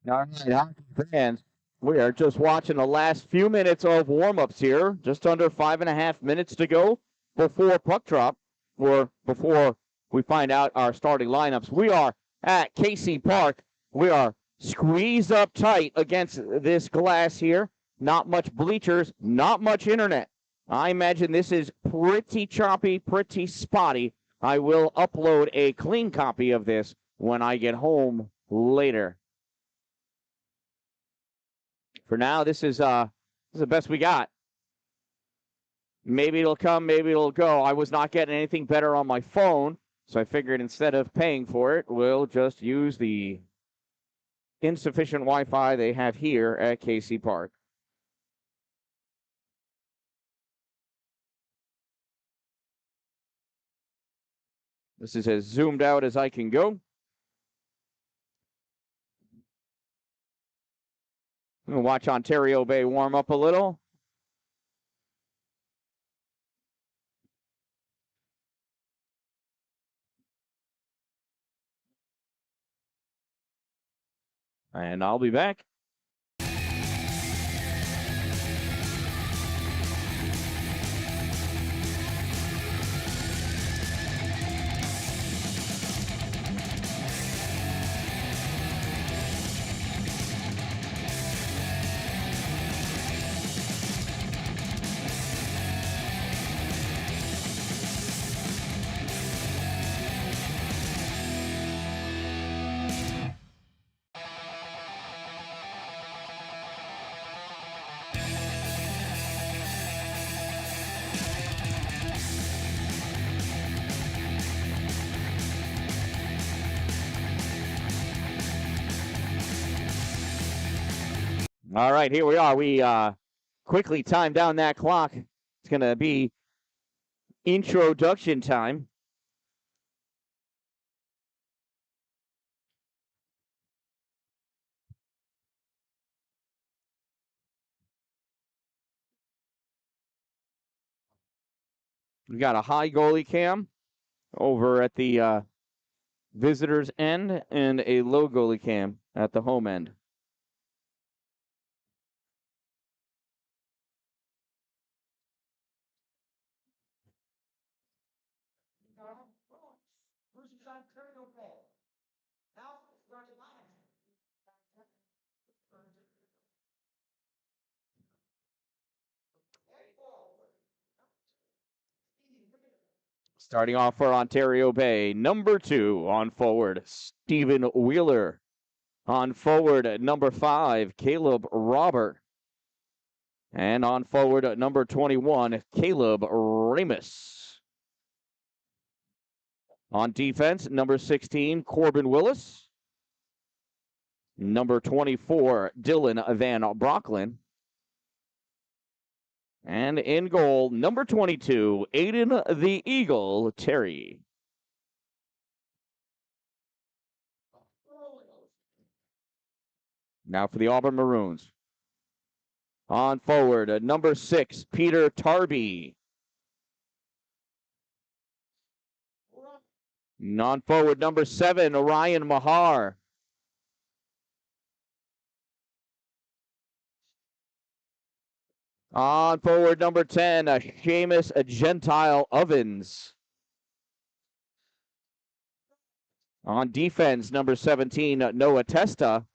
All right, hockey fans, we are just watching the last few minutes of warm-ups here. Just under 5.5 minutes to go before puck drop, or before we find out our starting lineups. We are at Casey Park. We are squeezed up tight against this glass here. Not much bleachers, not much internet. I imagine this is pretty choppy, pretty spotty. I will upload a clean copy of this when I get home later. For now, this is the best we got. Maybe it'll come, maybe it'll go. I was not getting anything better on my phone, so I figured instead of paying for it, we'll just use the insufficient Wi-Fi they have here at Casey Park. This is as zoomed out as I can go. I'm going to watch Ontario Bay warm up a little. And I'll be back. All right, here we are. We quickly timed down that clock. It's going to be introduction time. We got a high goalie cam over at the visitors end and a low goalie cam at the home end. Starting off for Ontario Bay, number 2 on forward, Stephen Wheeler. On forward, number 5, Caleb Robert. And on forward, number 21, Caleb Ramus. On defense, number 16, Corbin Willis. Number 24, Dylan Van Brocklin. And in goal, number 22, Aiden the Eagle Terry. Now for the Auburn Maroons. On forward, number 6, Peter Tarby. On forward, number 7, Ryan Mahar. On forward, number 10, Seamus Gentile Ovens. On defense, number 17, Noah Testa.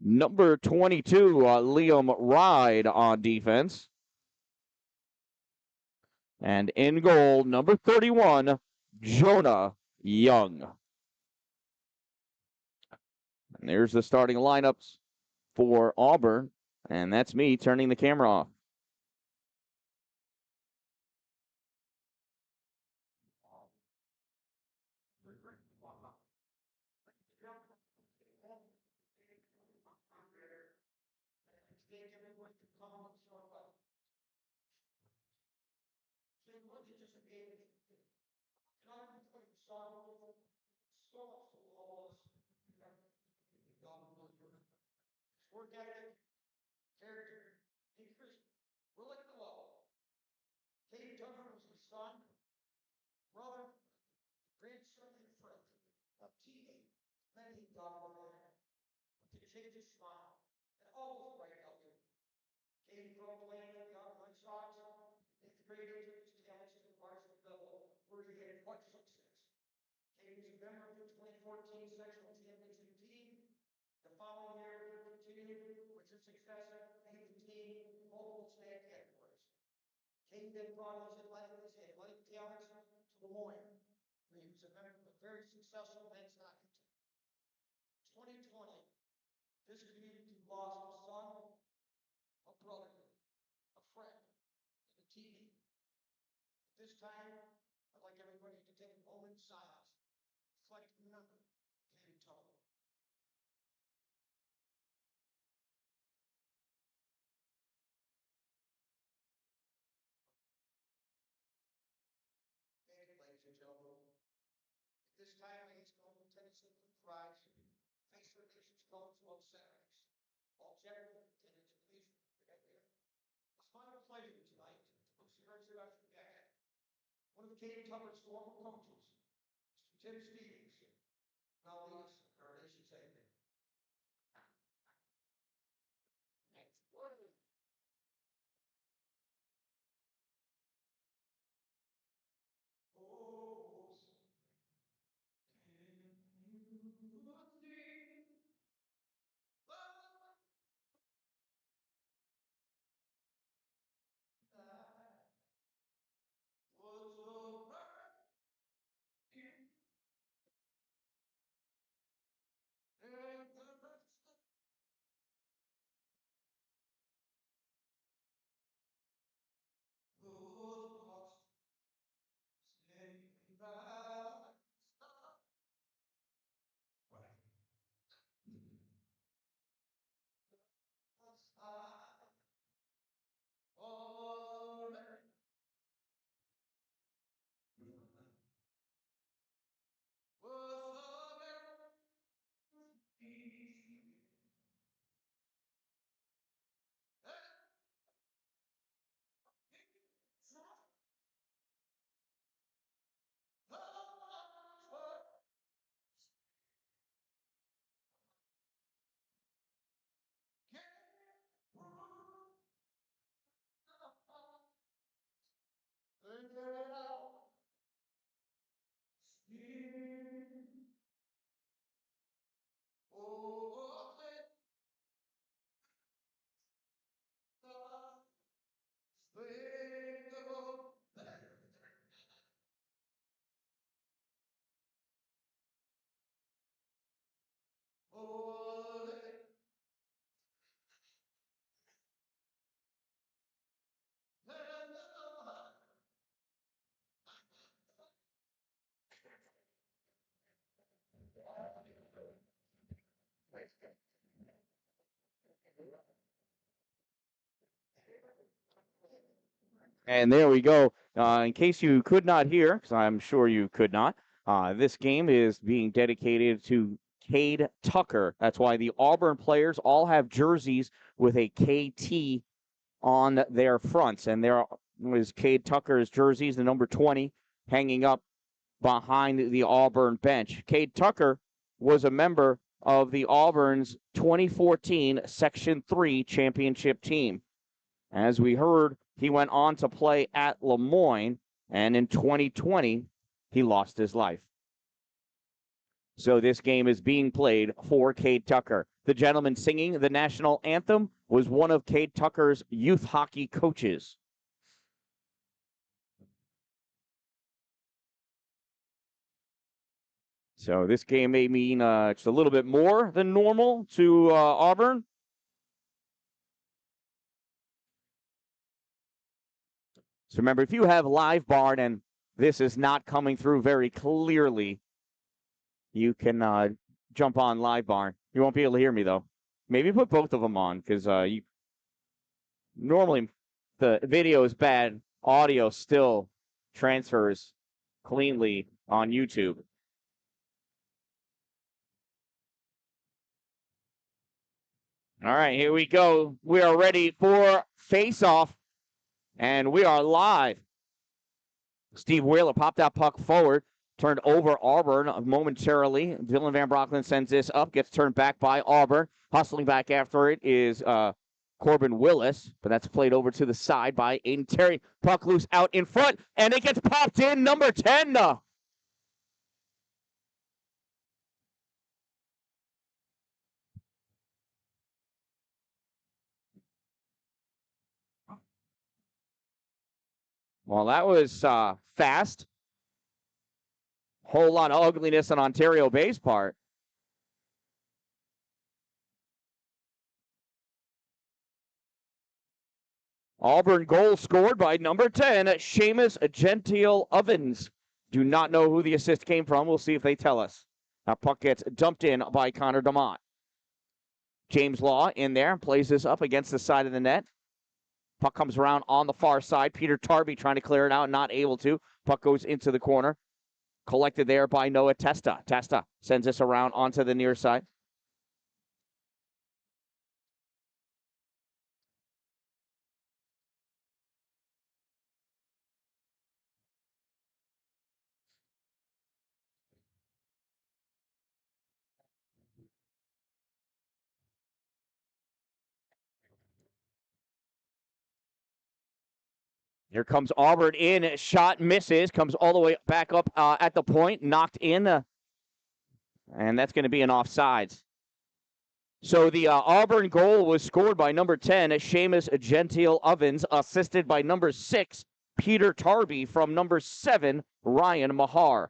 Number 22, Liam Ride on defense. And in goal, number 31, Jonah Young. And there's the starting lineups for Auburn. And that's me turning the camera off. Plenty of dog to change his smile and always bright out there. Katie grew up playing at the Auburn Red Sox. In the grade age of his talents to the varsity level, where he had much success. Katie was a member of the 2014 sectional championship team. The following year, he continued with his success, leading the team in multiple state categories. Katie then brought his athletic talents to Lemoyne, where he was a member of a very successful men's hockey team. 2020, this community lost a son, a brother, a friend, and a teammate. At this time, I'd like everybody to take a moment in silence, reflect and remember Katie Tucker. Thank you, ladies and gentlemen. At this time, I ask all lieutenants and prize, face their nation's colors while Saturdays. All general lieutenants, please forget here. It's my pleasure tonight to push your introduction back. One of Katie Tucker's former coaches, Mr. Tim Stevens, now lead us in our nation's anthem. Next word. Oh, can you see the was over in the those lost, stay by star. Right. All right. And there we go. In case you could not hear, because I'm sure you could not, this game is being dedicated to Cade Tucker. That's why the Auburn players all have jerseys with a KT on their fronts. And there was Cade Tucker's jerseys, the number 20, hanging up behind the Auburn bench. Cade Tucker was a member of the Auburn's 2014 Section 3 championship team. As we heard, he went on to play at Lemoyne, and in 2020, he lost his life. So this game is being played for Cade Tucker. The gentleman singing the national anthem was one of Cade Tucker's youth hockey coaches. So this game may mean just a little bit more than normal to Auburn. So remember, if you have live barn and this is not coming through very clearly, you can jump on live barn. You won't be able to hear me though. Maybe put both of them on because you normally the video is bad. Audio still transfers cleanly on YouTube. All right, here we go. We are ready for face-off, and we are live. Steve Wheeler popped that puck forward. turned over Auburn momentarily. Dylan Van Broecklyn sends this up, gets turned back by Auburn. Hustling back after it is Corbin Willis, but that's played over to the side by Aiden Terry. Puck loose out in front, and it gets popped in, number 10. Well, that was fast. Whole lot of ugliness on Ontario Bay's part. Auburn goal scored by number 10, Seamus Gentile Ovens. Do not know who the assist came from. We'll see if they tell us. Now puck gets dumped in by Connor DeMott. James Law in there, plays this up against the side of the net. Puck comes around on the far side. Peter Tarby trying to clear it out, not able to. Puck goes into the corner. Collected there by Noah Testa. Testa sends this around onto the near side. Here comes Auburn in. Shot misses. Comes all the way back up at the point. Knocked in. And that's going to be an offsides. So the Auburn goal was scored by number 10, Seamus Gentile Ovens, assisted by number 6, Peter Tarby, from number 7, Ryan Mahar.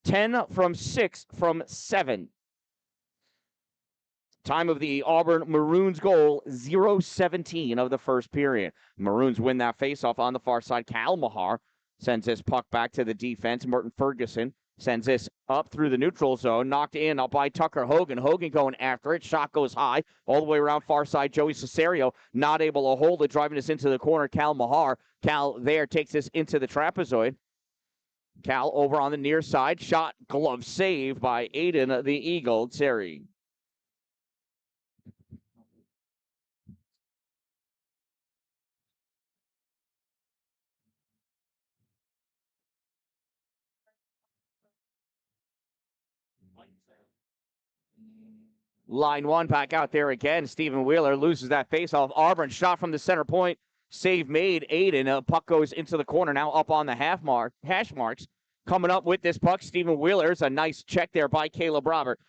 10 from 6 from 7. Time of the Auburn Maroons goal, 0-17 of the first period. Maroons win that faceoff on the far side. Cal Mahar sends this puck back to the defense. Merton Ferguson sends this up through the neutral zone. Knocked in by Tucker Hogan. Hogan going after it. Shot goes high all the way around far side. Joey Cesario not able to hold it, driving this into the corner. Cal Mahar. Cal there takes this into the trapezoid. Cal over on the near side. Shot, glove save by Aiden the Eagle Terry. Line one back out there again. Stephen Wheeler loses that faceoff. Auburn shot from the center point. Save made. Aiden. Puck goes into the corner now up on the hash marks. Coming up with this puck, Stephen Wheeler's a nice check there by Caleb Robert.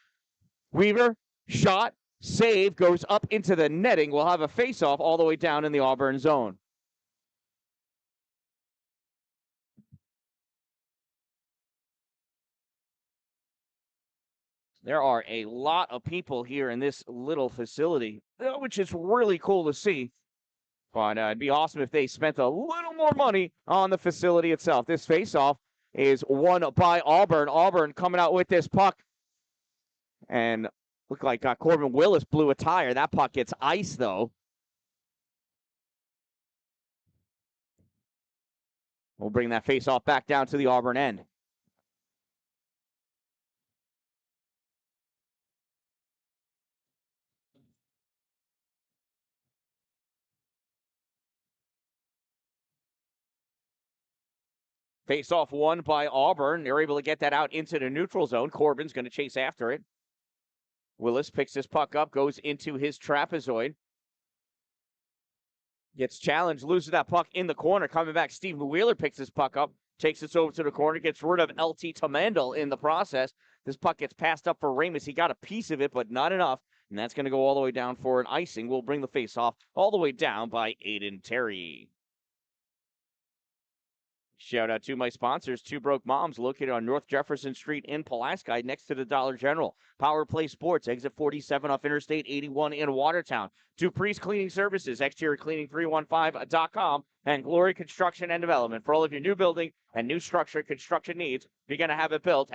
Weaver, shot, save, goes up into the netting. We'll have a faceoff all the way down in the Auburn zone. There are a lot of people here in this little facility, which is really cool to see. But it'd be awesome if they spent a little more money on the facility itself. This faceoff is won by Auburn. Auburn coming out with this puck. And looked like Corbin Willis blew a tire. That puck gets ice, though. We'll bring that faceoff back down to the Auburn end. Face-off won by Auburn. They're able to get that out into the neutral zone. Corbin's going to chase after it. Willis picks this puck up, goes into his trapezoid. Gets challenged, loses that puck in the corner. Coming back, Stephen Wheeler picks this puck up, takes this over to the corner, gets rid of LT Tamandel in the process. This puck gets passed up for Ramus. He got a piece of it, but not enough. And that's going to go all the way down for an icing. We'll bring the face-off all the way down by Aiden Terry. Shout out to my sponsors, Two Broke Moms, located on North Jefferson Street in Pulaski, next to the Dollar General. Power Play Sports, exit 47 off Interstate 81 in Watertown. Dupree's Cleaning Services, exteriorcleaning315.com, and Glory Construction and Development. For all of your new building and new structure construction needs, if you're going to have it built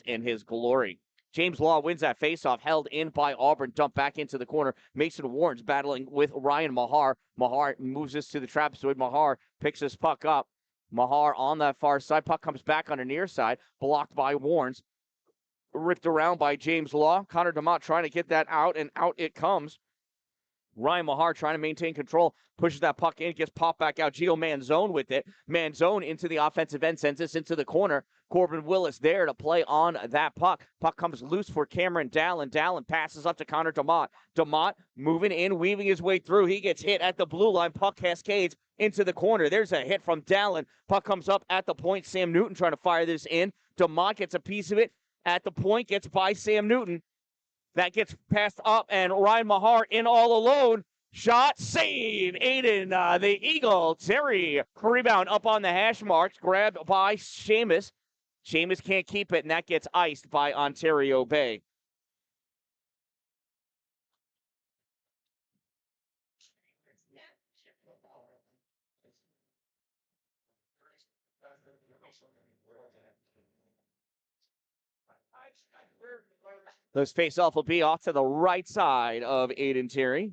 in his glory. James Law wins that faceoff, held in by Auburn, dumped back into the corner. Mason Warren's battling with Ryan Mahar. Mahar moves this to the trapezoid. Mahar picks this puck up. Mahar on that far side. Puck comes back on the near side. Blocked by Warnes. Ripped around by James Law. Connor DeMott trying to get that out, and out it comes. Ryan Mahar trying to maintain control, pushes that puck in, gets popped back out. Gio Manzone with it. Manzone into the offensive end, sends this into the corner. Corbin Willis there to play on that puck. Puck comes loose for Cameron Dallin. Dallin passes up to Connor DeMott. DeMott moving in, weaving his way through. He gets hit at the blue line. Puck cascades into the corner. There's a hit from Dallin. Puck comes up at the point. Sam Newton trying to fire this in. DeMott gets a piece of it at the point, gets by Sam Newton. That gets passed up, and Ryan Mahar in all alone. Shot, save, Aiden, the Eagle. Terry, rebound up on the hash marks, grabbed by Seamus. Seamus can't keep it, and that gets iced by Ontario Bay. Those face-off will be off to the right side of Aiden Terry.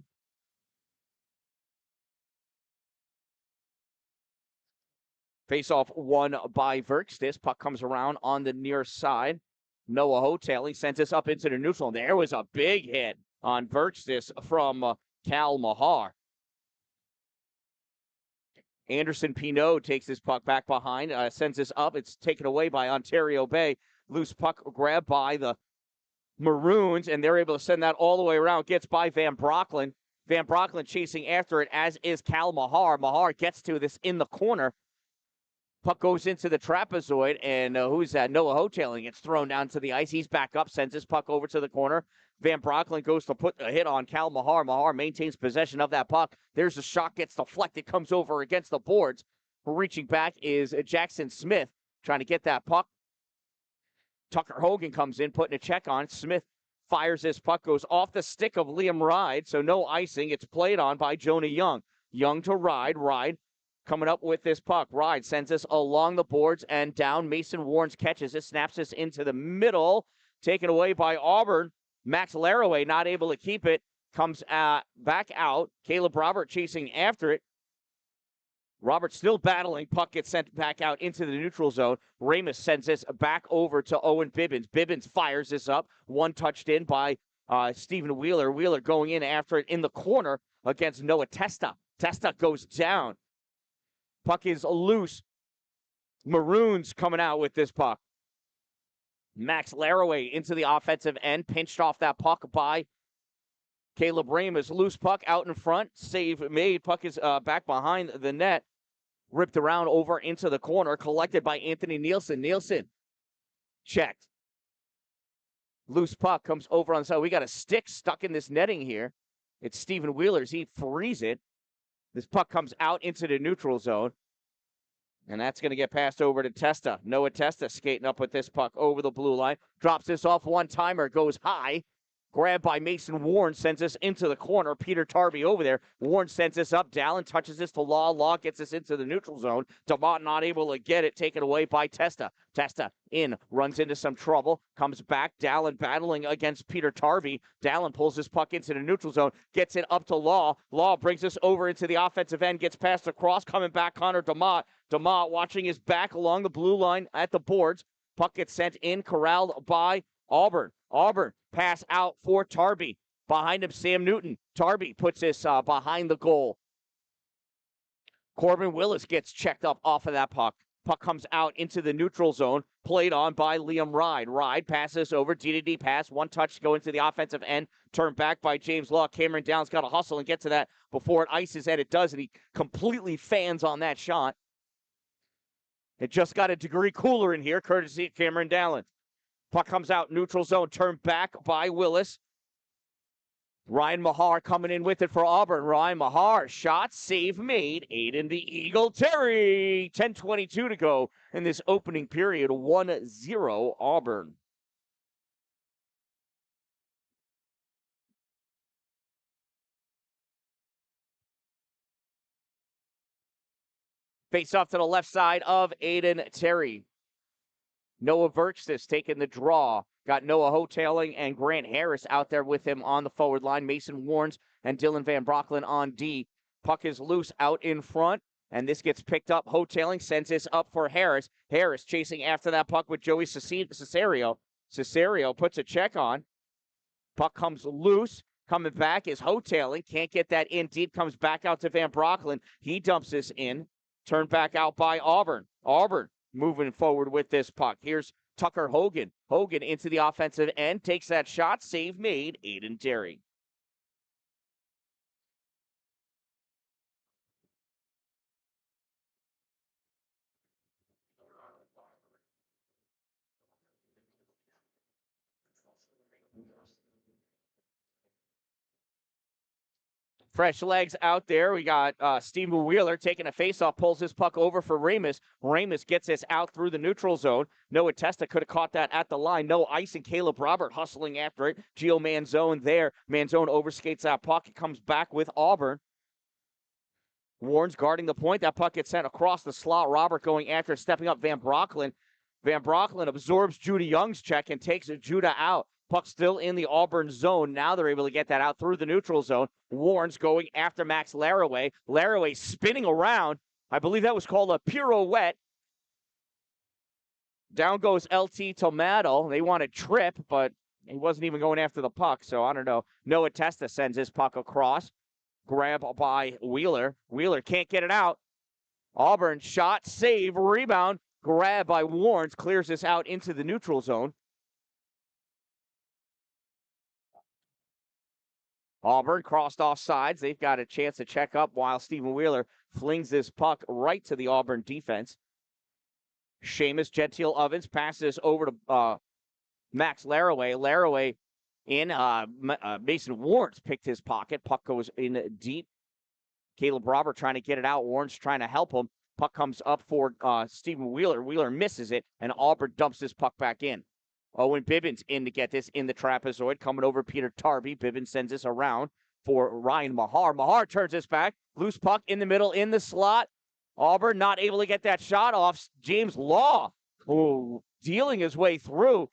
Face-off won by Verkstis. Puck comes around on the near side. Noah Hotelli sends this up into the neutral. There was a big hit on Verkstis from Cal Mahar. Anderson Pinot takes this puck back behind, sends this up. It's taken away by Ontario Bay. Loose puck grabbed by the Maroons, and they're able to send that all the way around. Gets by Van Brocklin. Van Brocklin chasing after it, as is Cal Mahar. Mahar gets to this in the corner. Puck goes into the trapezoid, and who's that? Noah Hotelling gets thrown down to the ice. He's back up, sends his puck over to the corner. Van Brocklin goes to put a hit on Cal Mahar. Mahar maintains possession of that puck. There's a shot, gets deflected, comes over against the boards. Reaching back is Jackson Smith, trying to get that puck. Tucker Hogan comes in, putting a check on. Smith fires this puck, goes off the stick of Liam Ride, so no icing. It's played on by Jonah Young. Young to Ride. Ride coming up with this puck. Ride sends this along the boards and down. Mason Warnes catches it, snaps this into the middle. Taken away by Auburn. Max Laraway not able to keep it. Comes back out. Caleb Robert chasing after it. Robert still battling. Puck gets sent back out into the neutral zone. Ramus sends this back over to Owen Bibbins. Bibbins fires this up. One touched in by Stephen Wheeler. Wheeler going in after it in the corner against Noah Testa. Testa goes down. Puck is loose. Maroons coming out with this puck. Max Laraway into the offensive end. Pinched off that puck by Caleb Ramus. Loose puck out in front. Save made. Puck is back behind the net. Ripped around over into the corner. Collected by Anthony Nielsen. Nielsen checked. Loose puck comes over on the side. We got a stick stuck in this netting here. It's Stephen Wheeler's. He frees it. This puck comes out into the neutral zone. And that's going to get passed over to Testa. Noah Testa skating up with this puck over the blue line. Drops this off one-timer. Goes high. Grabbed by Mason Warren, sends this into the corner. Peter Tarby over there. Warren sends this up. Dallin touches this to Law. Law gets this into the neutral zone. DeMott not able to get it. Taken away by Testa. Testa in. Runs into some trouble. Comes back. Dallin battling against Peter Tarby. Dallin pulls this puck into the neutral zone. Gets it up to Law. Law brings this over into the offensive end. Gets past across. Coming back, Connor DeMott. DeMott watching his back along the blue line at the boards. Puck gets sent in. Corralled by Auburn. Auburn pass out for Tarby. Behind him, Sam Newton. Tarby puts this behind the goal. Corbin Willis gets checked up off of that puck. Puck comes out into the neutral zone. Played on by Liam Ride. Ride passes over. DDD pass. One touch going to the offensive end. Turned back by James Law. Cameron Downs got to hustle and get to that before it ices, and it does, and he completely fans on that shot. It just got a degree cooler in here, courtesy of Cameron Dallin. Puck comes out, neutral zone, turned back by Willis. Ryan Mahar coming in with it for Auburn. Ryan Mahar, shot, save made. Aiden the Eagle Terry. 10:22 to go in this opening period. 1-0 Auburn. Face off to the left side of Aiden Terry. Noah Verkstis taking the draw. Got Noah Hotelling and Grant Harris out there with him on the forward line. Mason Warnes and Dylan Van Brocklin on D. Puck is loose out in front, and this gets picked up. Hotelling sends this up for Harris. Harris chasing after that puck with Joey Cesario. Cesario puts a check on. Puck comes loose. Coming back is Hotailing. Can't get that in deep. Comes back out to Van Brocklin. He dumps this in. Turned back out by Auburn. Auburn moving forward with this puck. Here's Tucker Hogan. Hogan into the offensive end. Takes that shot. Save made. Aiden Derry. Fresh legs out there. We got Steven Wheeler taking a faceoff, pulls his puck over for Ramus. Ramus gets this out through the neutral zone. Noah Testa could have caught that at the line. No ice, and Caleb Robert hustling after it. Gio Manzone there. Manzone overskates that puck. It comes back with Auburn. Warren's guarding the point. That puck gets sent across the slot. Robert going after, stepping up Van Brocklin. Van Brocklin absorbs Judah Young's check and takes Judah out. Puck still in the Auburn zone. Now they're able to get that out through the neutral zone. Warren's going after Max Laraway. Laraway spinning around. I believe that was called a pirouette. Down goes LT Tomato. They want a trip, but he wasn't even going after the puck, so I don't know. Noah Testa sends his puck across. Grab by Wheeler. Wheeler can't get it out. Auburn shot, save, rebound. Grab by Warrens. Clears this out into the neutral zone. Auburn crossed off sides. They've got a chance to check up while Stephen Wheeler flings this puck right to the Auburn defense. Seamus Gentile Ovens passes over to Max Laraway. Laraway in. Mason Warrens picked his pocket. Puck goes in deep. Caleb Robert trying to get it out. Warrens trying to help him. Puck comes up for Stephen Wheeler. Wheeler misses it, and Auburn dumps this puck back in. Owen Bibbins in to get this in the trapezoid. Coming over Peter Tarby. Bibbins sends this around for Ryan Mahar. Mahar turns this back. Loose puck in the middle, in the slot. Auburn not able to get that shot off. James Law dealing his way through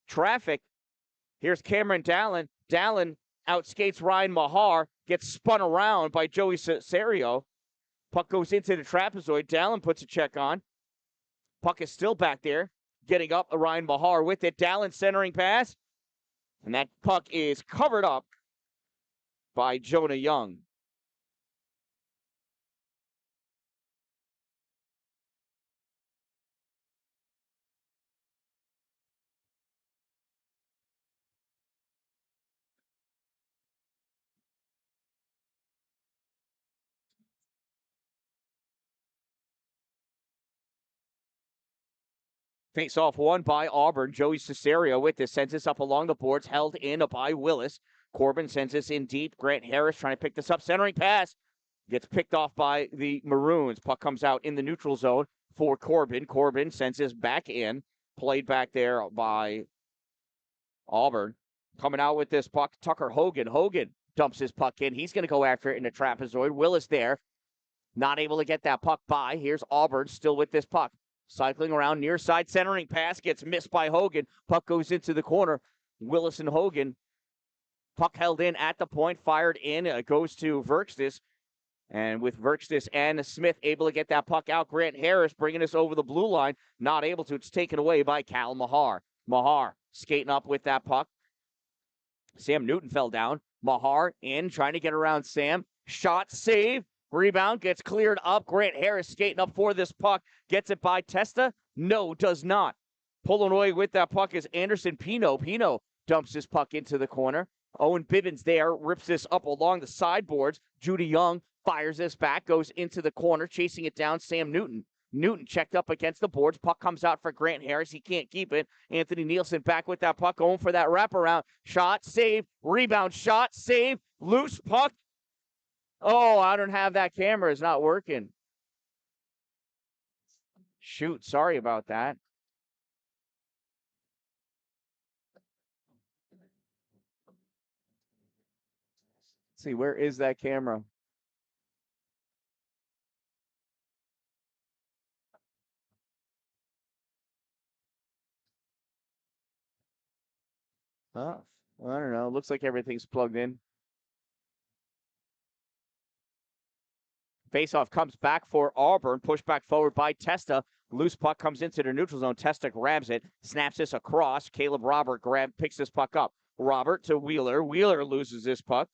traffic. Here's Cameron Dallin. Dallin outskates Ryan Mahar. Gets spun around by Joey Cesario. Puck goes into the trapezoid. Dallin puts a check on. Puck is still back there. Getting up, Ryan Mahar with it. Dallin centering pass. And that puck is covered up by Jonah Young. Face off one by Auburn. Joey Cesario with this. Sends this up along the boards. Held in by Willis. Corbin sends this in deep. Grant Harris trying to pick this up. Centering pass. Gets picked off by the Maroons. Puck comes out in the neutral zone for Corbin. Corbin sends this back in. Played back there by Auburn. Coming out with this puck, Tucker Hogan. Hogan dumps his puck in. He's going to go after it in the trapezoid. Willis there. Not able to get that puck by. Here's Auburn still with this puck. Cycling around near side, centering pass gets missed by Hogan. Puck goes into the corner. Willis and Hogan. Puck held in at the point, fired in, goes to Verkstis. And with Verkstis and Smith able to get that puck out, Grant Harris bringing us over the blue line. Not able to. It's taken away by Cal Mahar. Mahar skating up with that puck. Sam Newton fell down. Mahar in, trying to get around Sam. Shot, save. Rebound gets cleared up. Grant Harris skating up for this puck. Gets it by Testa? No, does not. Pulling away with that puck is Anderson Pino. Pino dumps this puck into the corner. Owen Bibbins there, rips this up along the sideboards. Judy Young fires this back, goes into the corner, chasing it down. Sam Newton. Newton checked up against the boards. Puck comes out for Grant Harris. He can't keep it. Anthony Nielsen back with that puck, going for that wraparound. Shot, save. Rebound, shot, save. Loose puck. Oh, I don't have that camera. It's not working. Shoot, sorry about that. Let's see, where is that camera? Oh, I don't know. Looks like everything's plugged in. Faceoff comes back for Auburn. Pushed back forward by Testa. Loose puck comes into the neutral zone. Testa grabs it. Snaps this across. Caleb Robert picks this puck up. Robert to Wheeler. Wheeler loses this puck.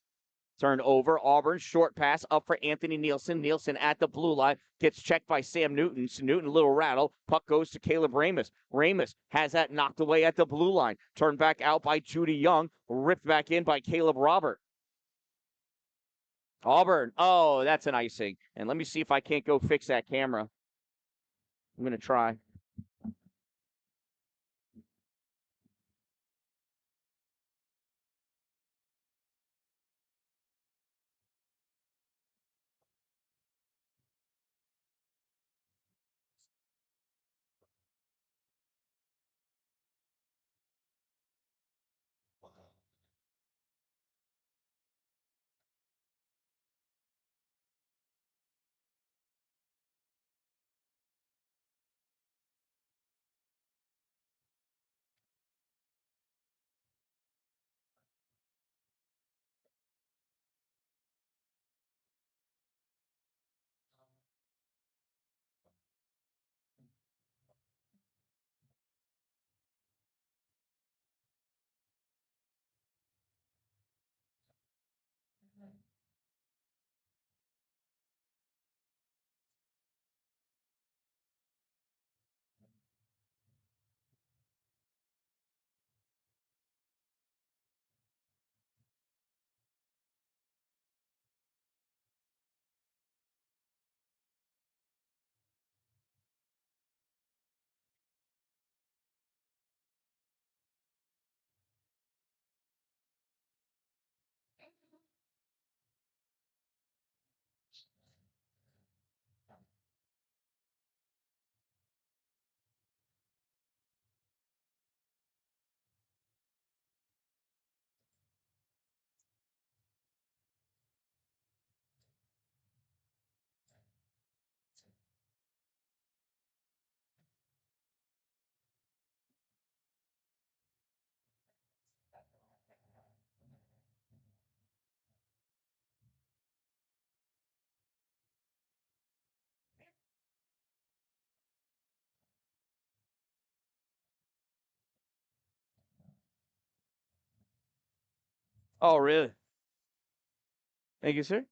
Turned over. Auburn, short pass up for Anthony Nielsen. Nielsen at the blue line. Gets checked by Sam Newton. Newton, a little rattle. Puck goes to Caleb Ramus. Ramus has that knocked away at the blue line. Turned back out by Judy Young. Ripped back in by Caleb Robert. Auburn. Oh, that's an icing. And let me see if I can't go fix that camera. I'm going to try. Oh, really? Thank you, sir.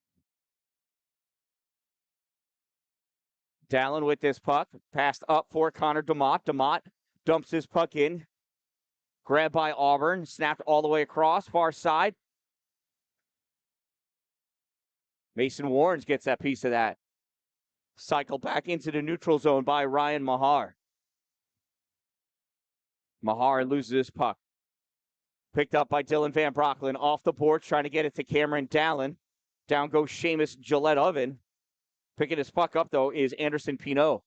Dallin with this puck. Passed up for Connor DeMott. DeMott dumps his puck in. Grabbed by Auburn. Snapped all the way across. Far side. Mason Warrens gets that piece of that. Cycled back into the neutral zone by Ryan Mahar. Mahar loses his puck. Picked up by Dylan Van Brocklin off the board, trying to get it to Cameron Dallin. Down goes Seamus Gillette Oven. Picking his puck up, though, is Anderson Pinot.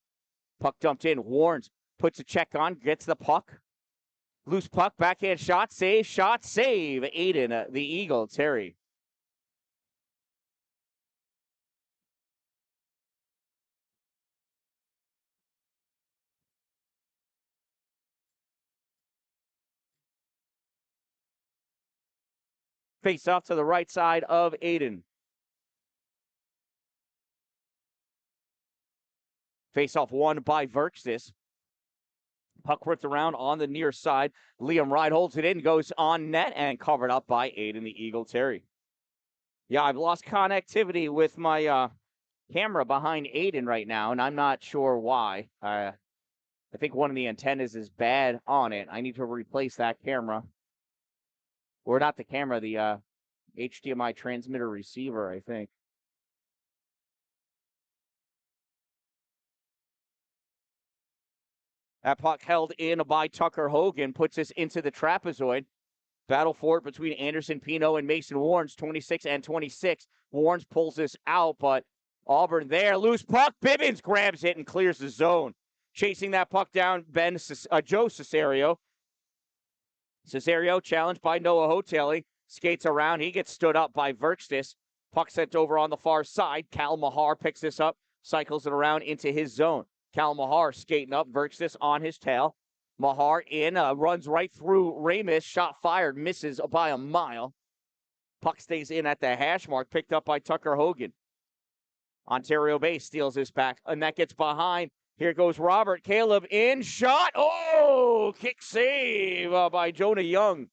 Puck dumped in. Warrens puts a check on, gets the puck. Loose puck, backhand shot, save. Aiden, the Eagle, Terry. Face off to the right side of Aiden. Face off won by Verkstis. Puck ripped around on the near side. Liam Wright holds it in, goes on net, and covered up by Aiden, the Eagle, Terry. Yeah, I've lost connectivity with my camera behind Aiden right now, and I'm not sure why. I think one of the antennas is bad on it. I need to replace that camera. Or not the camera, the HDMI transmitter receiver, I think. That puck held in by Tucker Hogan puts us into the trapezoid. Battle for it between Anderson Pino and Mason Warrens, 26 and 26. Warrens pulls this out, but Auburn there. Loose puck. Bibbins grabs it and clears the zone. Chasing that puck down, Joe Cesario. Cesario challenged by Noah Hotelli. Skates around. He gets stood up by Verkstis. Puck sent over on the far side. Cal Mahar picks this up, cycles it around into his zone. Cal Mahar skating up, Verkstis on his tail. Mahar in, runs right through Ramus. Shot fired, misses by a mile. Puck stays in at the hash mark, picked up by Tucker Hogan. Ontario Bay steals this back, and that gets behind. Here goes Robert Caleb in, shot. Oh, kick save by Jonah Young.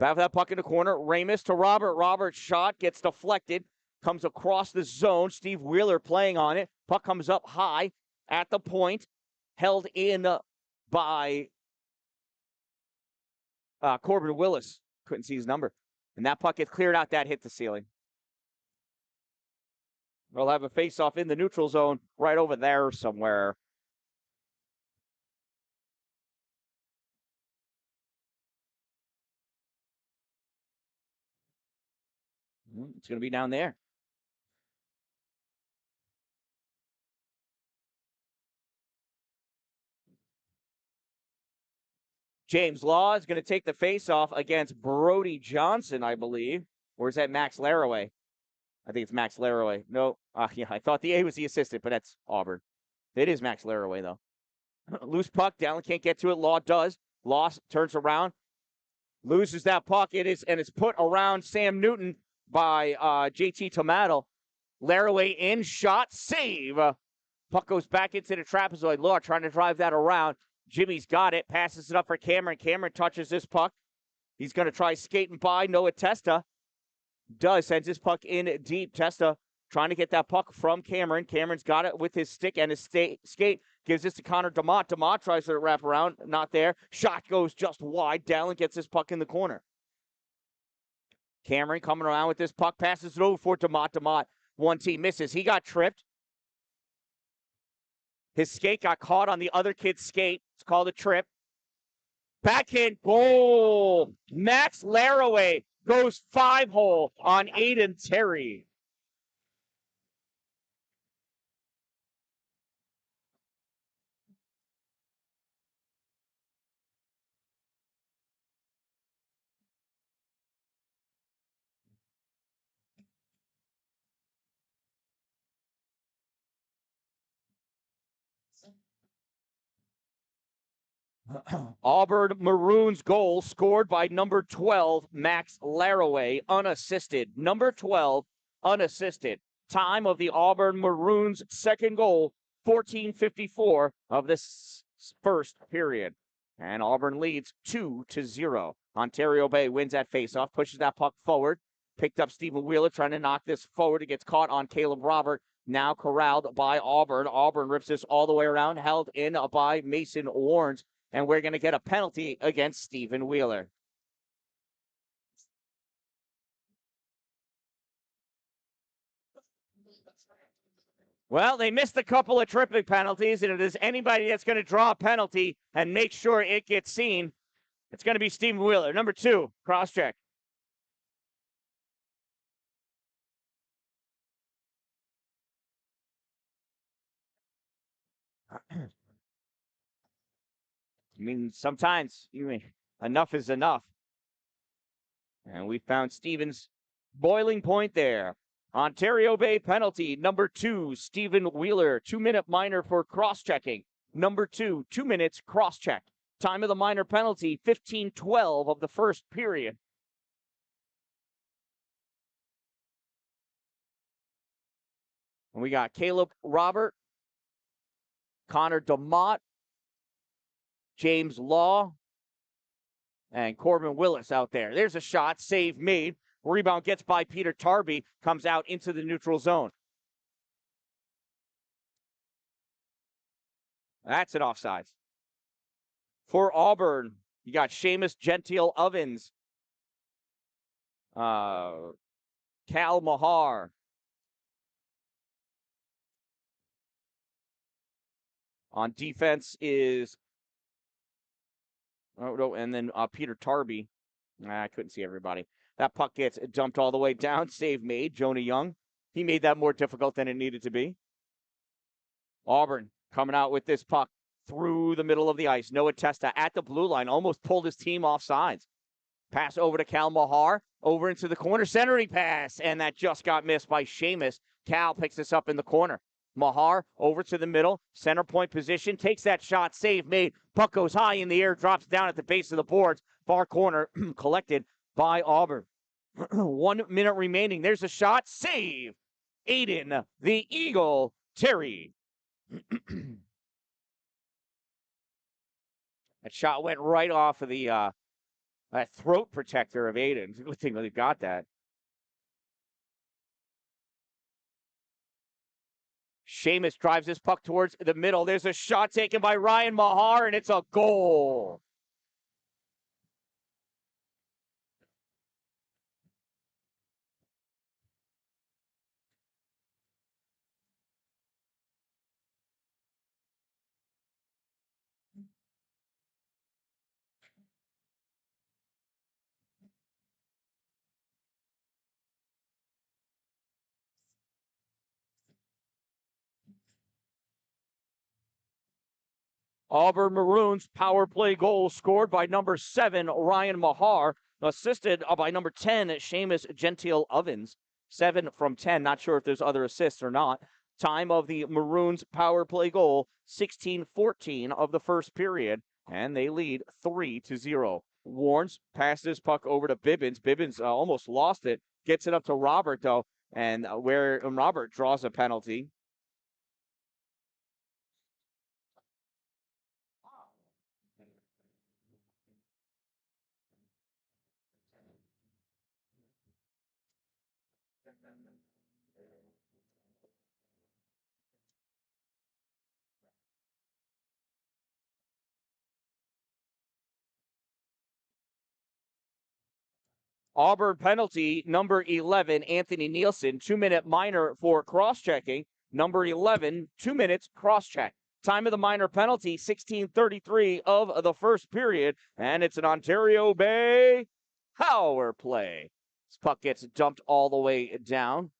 Back that puck in the corner. Ramus to Robert. Robert's shot gets deflected. Comes across the zone. Steve Wheeler playing on it. Puck comes up high at the point. Held in by Corbin Willis. Couldn't see his number. And that puck gets cleared out. That hit the ceiling. We'll have a face-off in the neutral zone right over there somewhere. It's going to be down there. James Law is going to take the face-off against Brody Johnson, I believe. Or is that Max Laraway? I think it's Max Laraway. No, yeah, I thought the A was the assistant, but that's Auburn. It is Max Laraway, though. Loose puck. Dalin can't get to it. Law does. Law turns around. Loses that puck. It's put around Sam Newton by JT Tomato. Laraway in. Shot. Save. Puck goes back into the trapezoid. Law trying to drive that around. Jimmy's got it. Passes it up for Cameron. Cameron touches this puck. He's going to try skating by Noah Testa. Does. Sends his puck in deep. Testa trying to get that puck from Cameron. Cameron's got it with his stick and his skate. Gives this to Connor DeMott. DeMott tries to wrap around. Not there. Shot goes just wide. Dalin gets this puck in the corner. Cameron coming around with this puck. Passes it over for DeMott. DeMott. 1T misses. He got tripped. His skate got caught on the other kid's skate. It's called a trip. Backhand goal. Max Laraway goes 5-hole on Aiden Terry. Auburn Maroons goal scored by number 12, Max Laraway, unassisted. Number 12, unassisted. Time of the Auburn Maroons' second goal, 14:54 of this first period. And Auburn leads 2-0. Ontario Bay wins that faceoff, pushes that puck forward. Picked up Stephen Wheeler trying to knock this forward. It gets caught on Caleb Robert. Now corralled by Auburn. Auburn rips this all the way around, held in by Mason Warnes. And we're going to get a penalty against Stephen Wheeler. Well, they missed a couple of tripping penalties, and if there's anybody that's going to draw a penalty and make sure it gets seen, it's going to be Stephen Wheeler. Number 2, cross-check. I mean, sometimes enough is enough. And we found Stephen's boiling point there. Ontario Bay penalty, number 2, Stephen Wheeler, 2-minute minor for cross-checking. Number 2, 2 minutes cross-check. Time of the minor penalty, 15:12 of the first period. And we got Caleb Robert, Connor DeMott, James Law, and Corbin Willis out there. There's a shot, save made. Rebound gets by Peter Tarby, comes out into the neutral zone. That's an offsides. For Auburn, you got Seamus Gentile Ovens, Cal Mahar. On defense is, oh no, and then Peter Tarby. I couldn't see everybody. That puck gets dumped all the way down. Save made. Jonah Young. He made that more difficult than it needed to be. Auburn coming out with this puck through the middle of the ice. Noah Testa at the blue line. Almost pulled his team off sides. Pass over to Cal Mahar. Over into the corner. Centering pass. And that just got missed by Seamus. Cal picks this up in the corner. Mahar over to the middle. Center point position. Takes that shot. Save made. Puck goes high in the air. Drops down at the base of the boards. Far corner collected by Auburn. 1 minute remaining. There's a shot. Save. Aiden, the Eagle, Terry. That shot went right off of the That throat protector of Aiden. Good thing they got that. Seamus drives this puck towards the middle. There's a shot taken by Ryan Mahar, and it's a goal. Auburn Maroons power play goal scored by number 7, Ryan Mahar, assisted by number 10, Seamus Gentile Ovens. 7 from 10. Not sure if there's other assists or not. Time of the Maroons power play goal, 16:14 of the first period, and they lead 3-0. Warnes passes this puck over to Bibbins. Bibbins almost lost it. Gets it up to Robert, though, and where Robert draws a penalty. Auburn penalty, number 11, Anthony Nielsen, 2-minute minor for cross-checking. Number 11, 2 minutes cross-check. Time of the minor penalty, 16:33 of the first period, and it's an Ontario Bay power play. This puck gets dumped all the way down.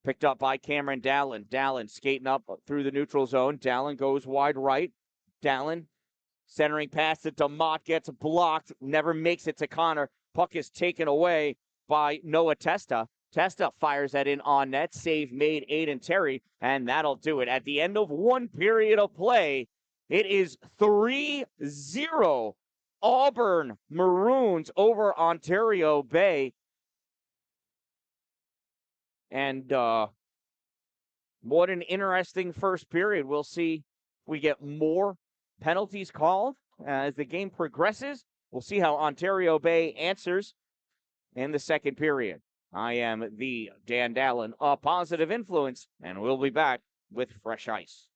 Picked up by Cameron Dallin. Dallin skating up through the neutral zone. Dallin goes wide right. Dallin centering pass to DeMott, gets blocked, never makes it to Connor. Puck is taken away by Noah Testa. Testa fires that in on net. Save made, Aiden Terry, and that'll do it. At the end of one period of play, it is 3-0 Auburn Maroons over Ontario Bay. And what an interesting first period. We'll see if we get more penalties called as the game progresses. We'll see how Ontario Bay answers in the second period. I am the Dan-Dalin, a positive influence, and we'll be back with fresh ice.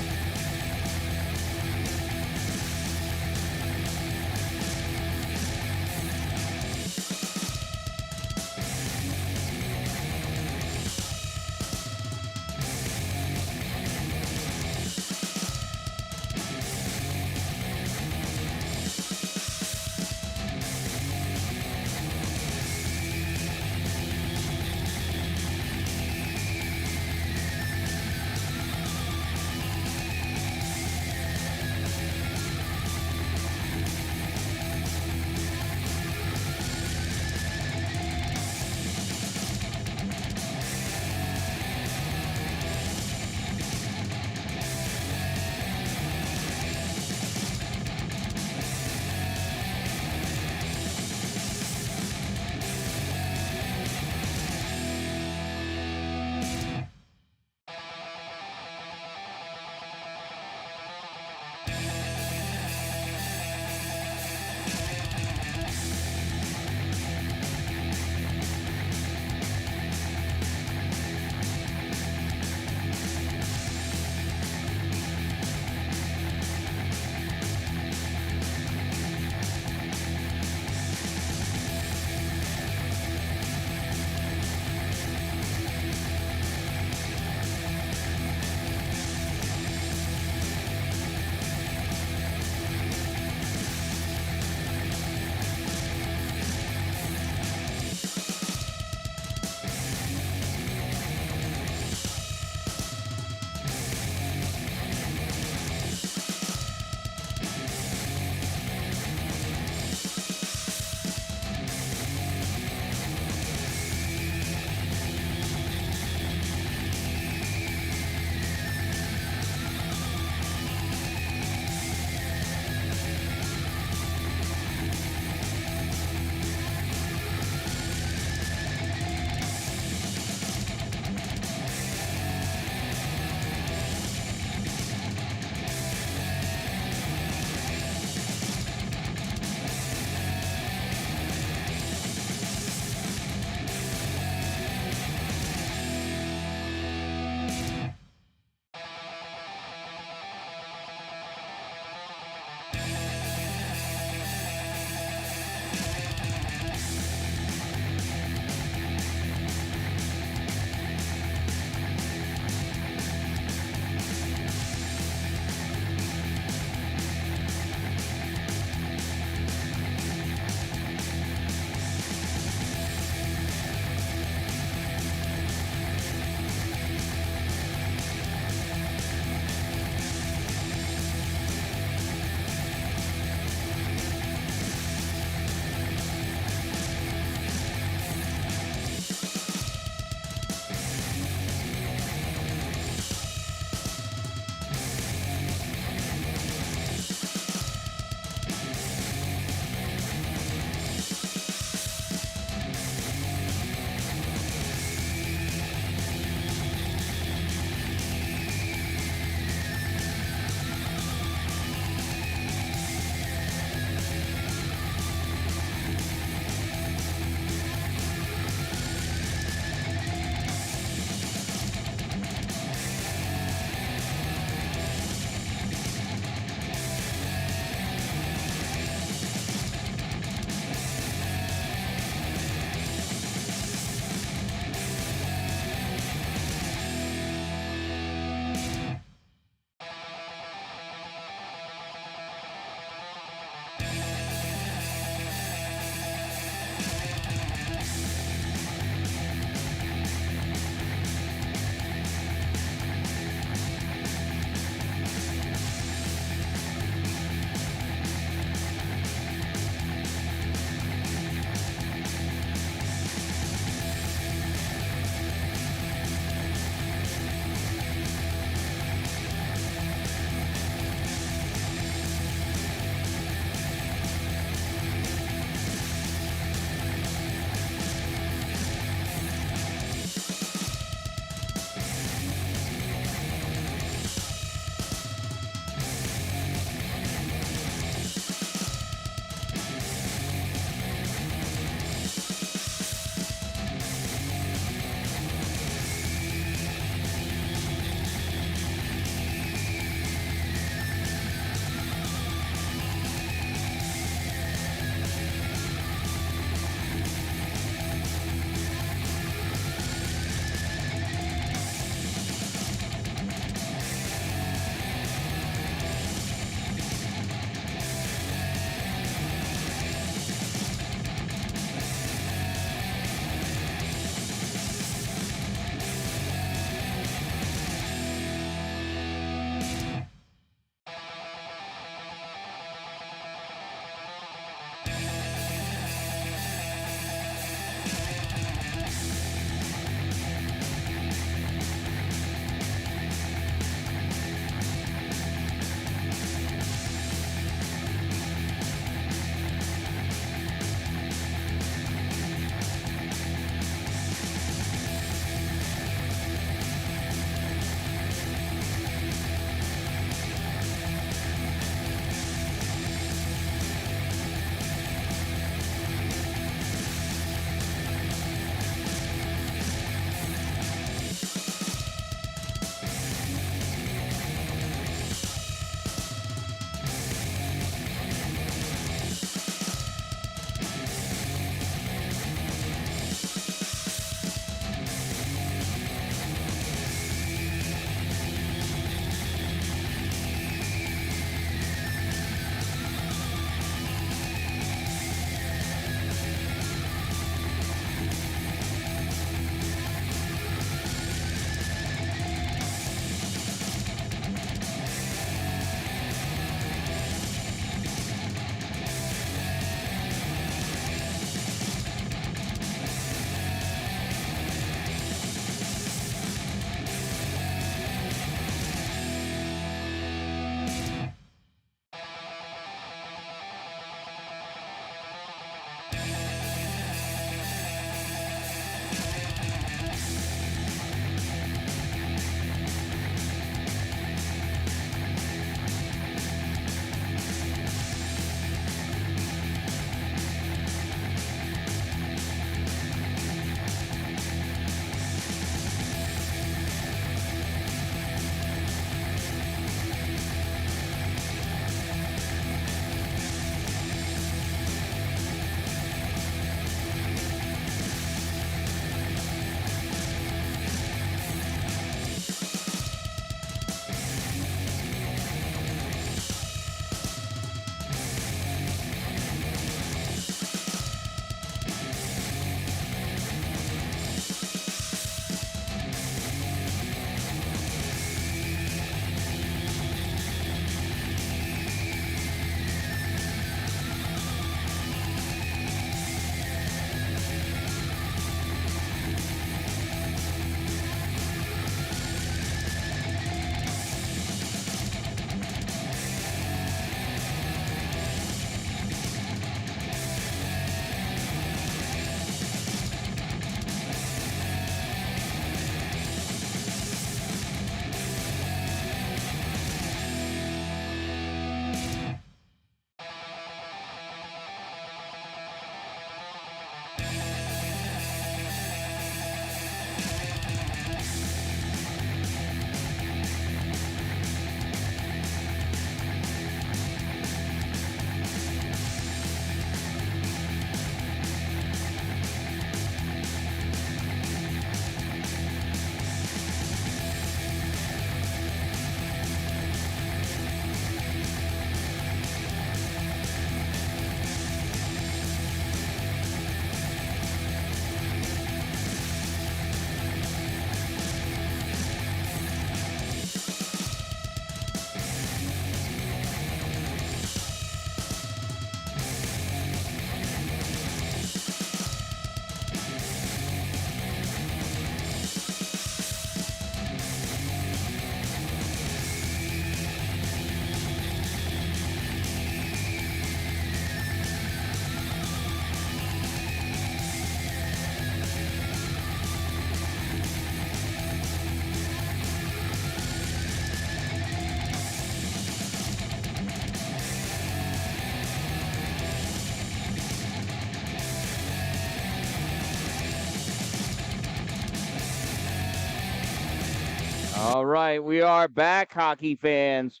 All right, we are back, hockey fans.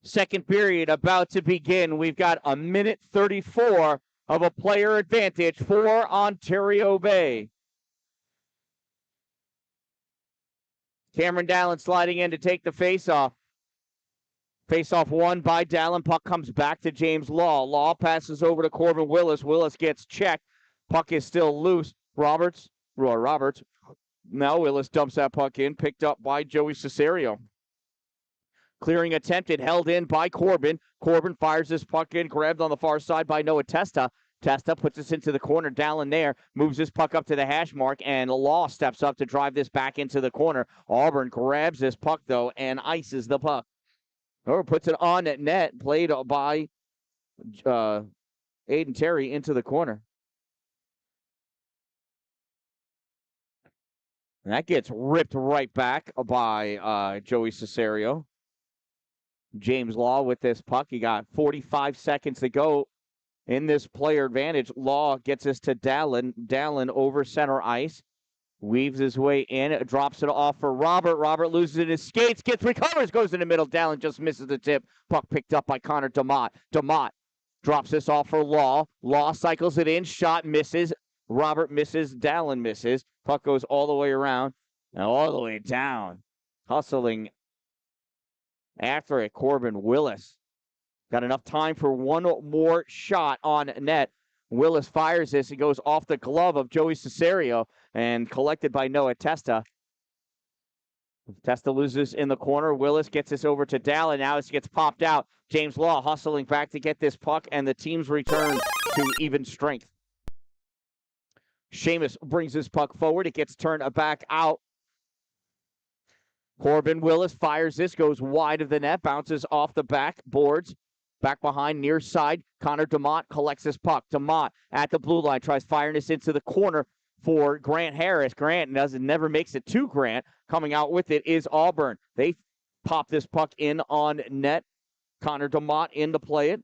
Second period about to begin. We've got a minute 34 of a player advantage for Ontario Bay. Cameron Dalin sliding in to take the faceoff. Faceoff won by Dalin. Puck comes back to James Law. Law passes over to Corbin Willis. Willis gets checked. Puck is still loose. Roberts. Now Willis dumps that puck in, picked up by Joey Cesario. Clearing attempted, held in by Corbin. Corbin fires this puck in, grabbed on the far side by Noah Testa. Testa puts this into the corner. Dalin there moves this puck up to the hash mark, and Law steps up to drive this back into the corner. Auburn grabs this puck, though, and ices the puck. Or puts it on net, played by Aiden Terry into the corner. And that gets ripped right back by Joey Cesario. James Law with this puck. He got 45 seconds to go in this player advantage. Law gets this to Dalin. Dalin over center ice. Weaves his way in. Drops it off for Robert. Robert loses it in his skates. Recovers. Goes in the middle. Dalin just misses the tip. Puck picked up by Connor DeMott. DeMott drops this off for Law. Law cycles it in. Shot misses. Robert misses. Dalin misses. Puck goes all the way around and all the way down. Hustling after it, Corbin Willis. Got enough time for one more shot on net. Willis fires this. It goes off the glove of Joey Cesario and collected by Noah Testa. Testa loses in the corner. Willis gets this over to Dalin. Now it gets popped out. James Law hustling back to get this puck, and the team's return to even strength. Seamus brings this puck forward. It gets turned back out. Corbin Willis fires this, goes wide of the net, bounces off the backboards. Back behind, near side, Connor DeMott collects this puck. DeMott at the blue line, tries firing this into the corner for Grant Harris. Grant never makes it to Grant. Coming out with it is Auburn. They pop this puck in on net. Connor DeMott in to play it.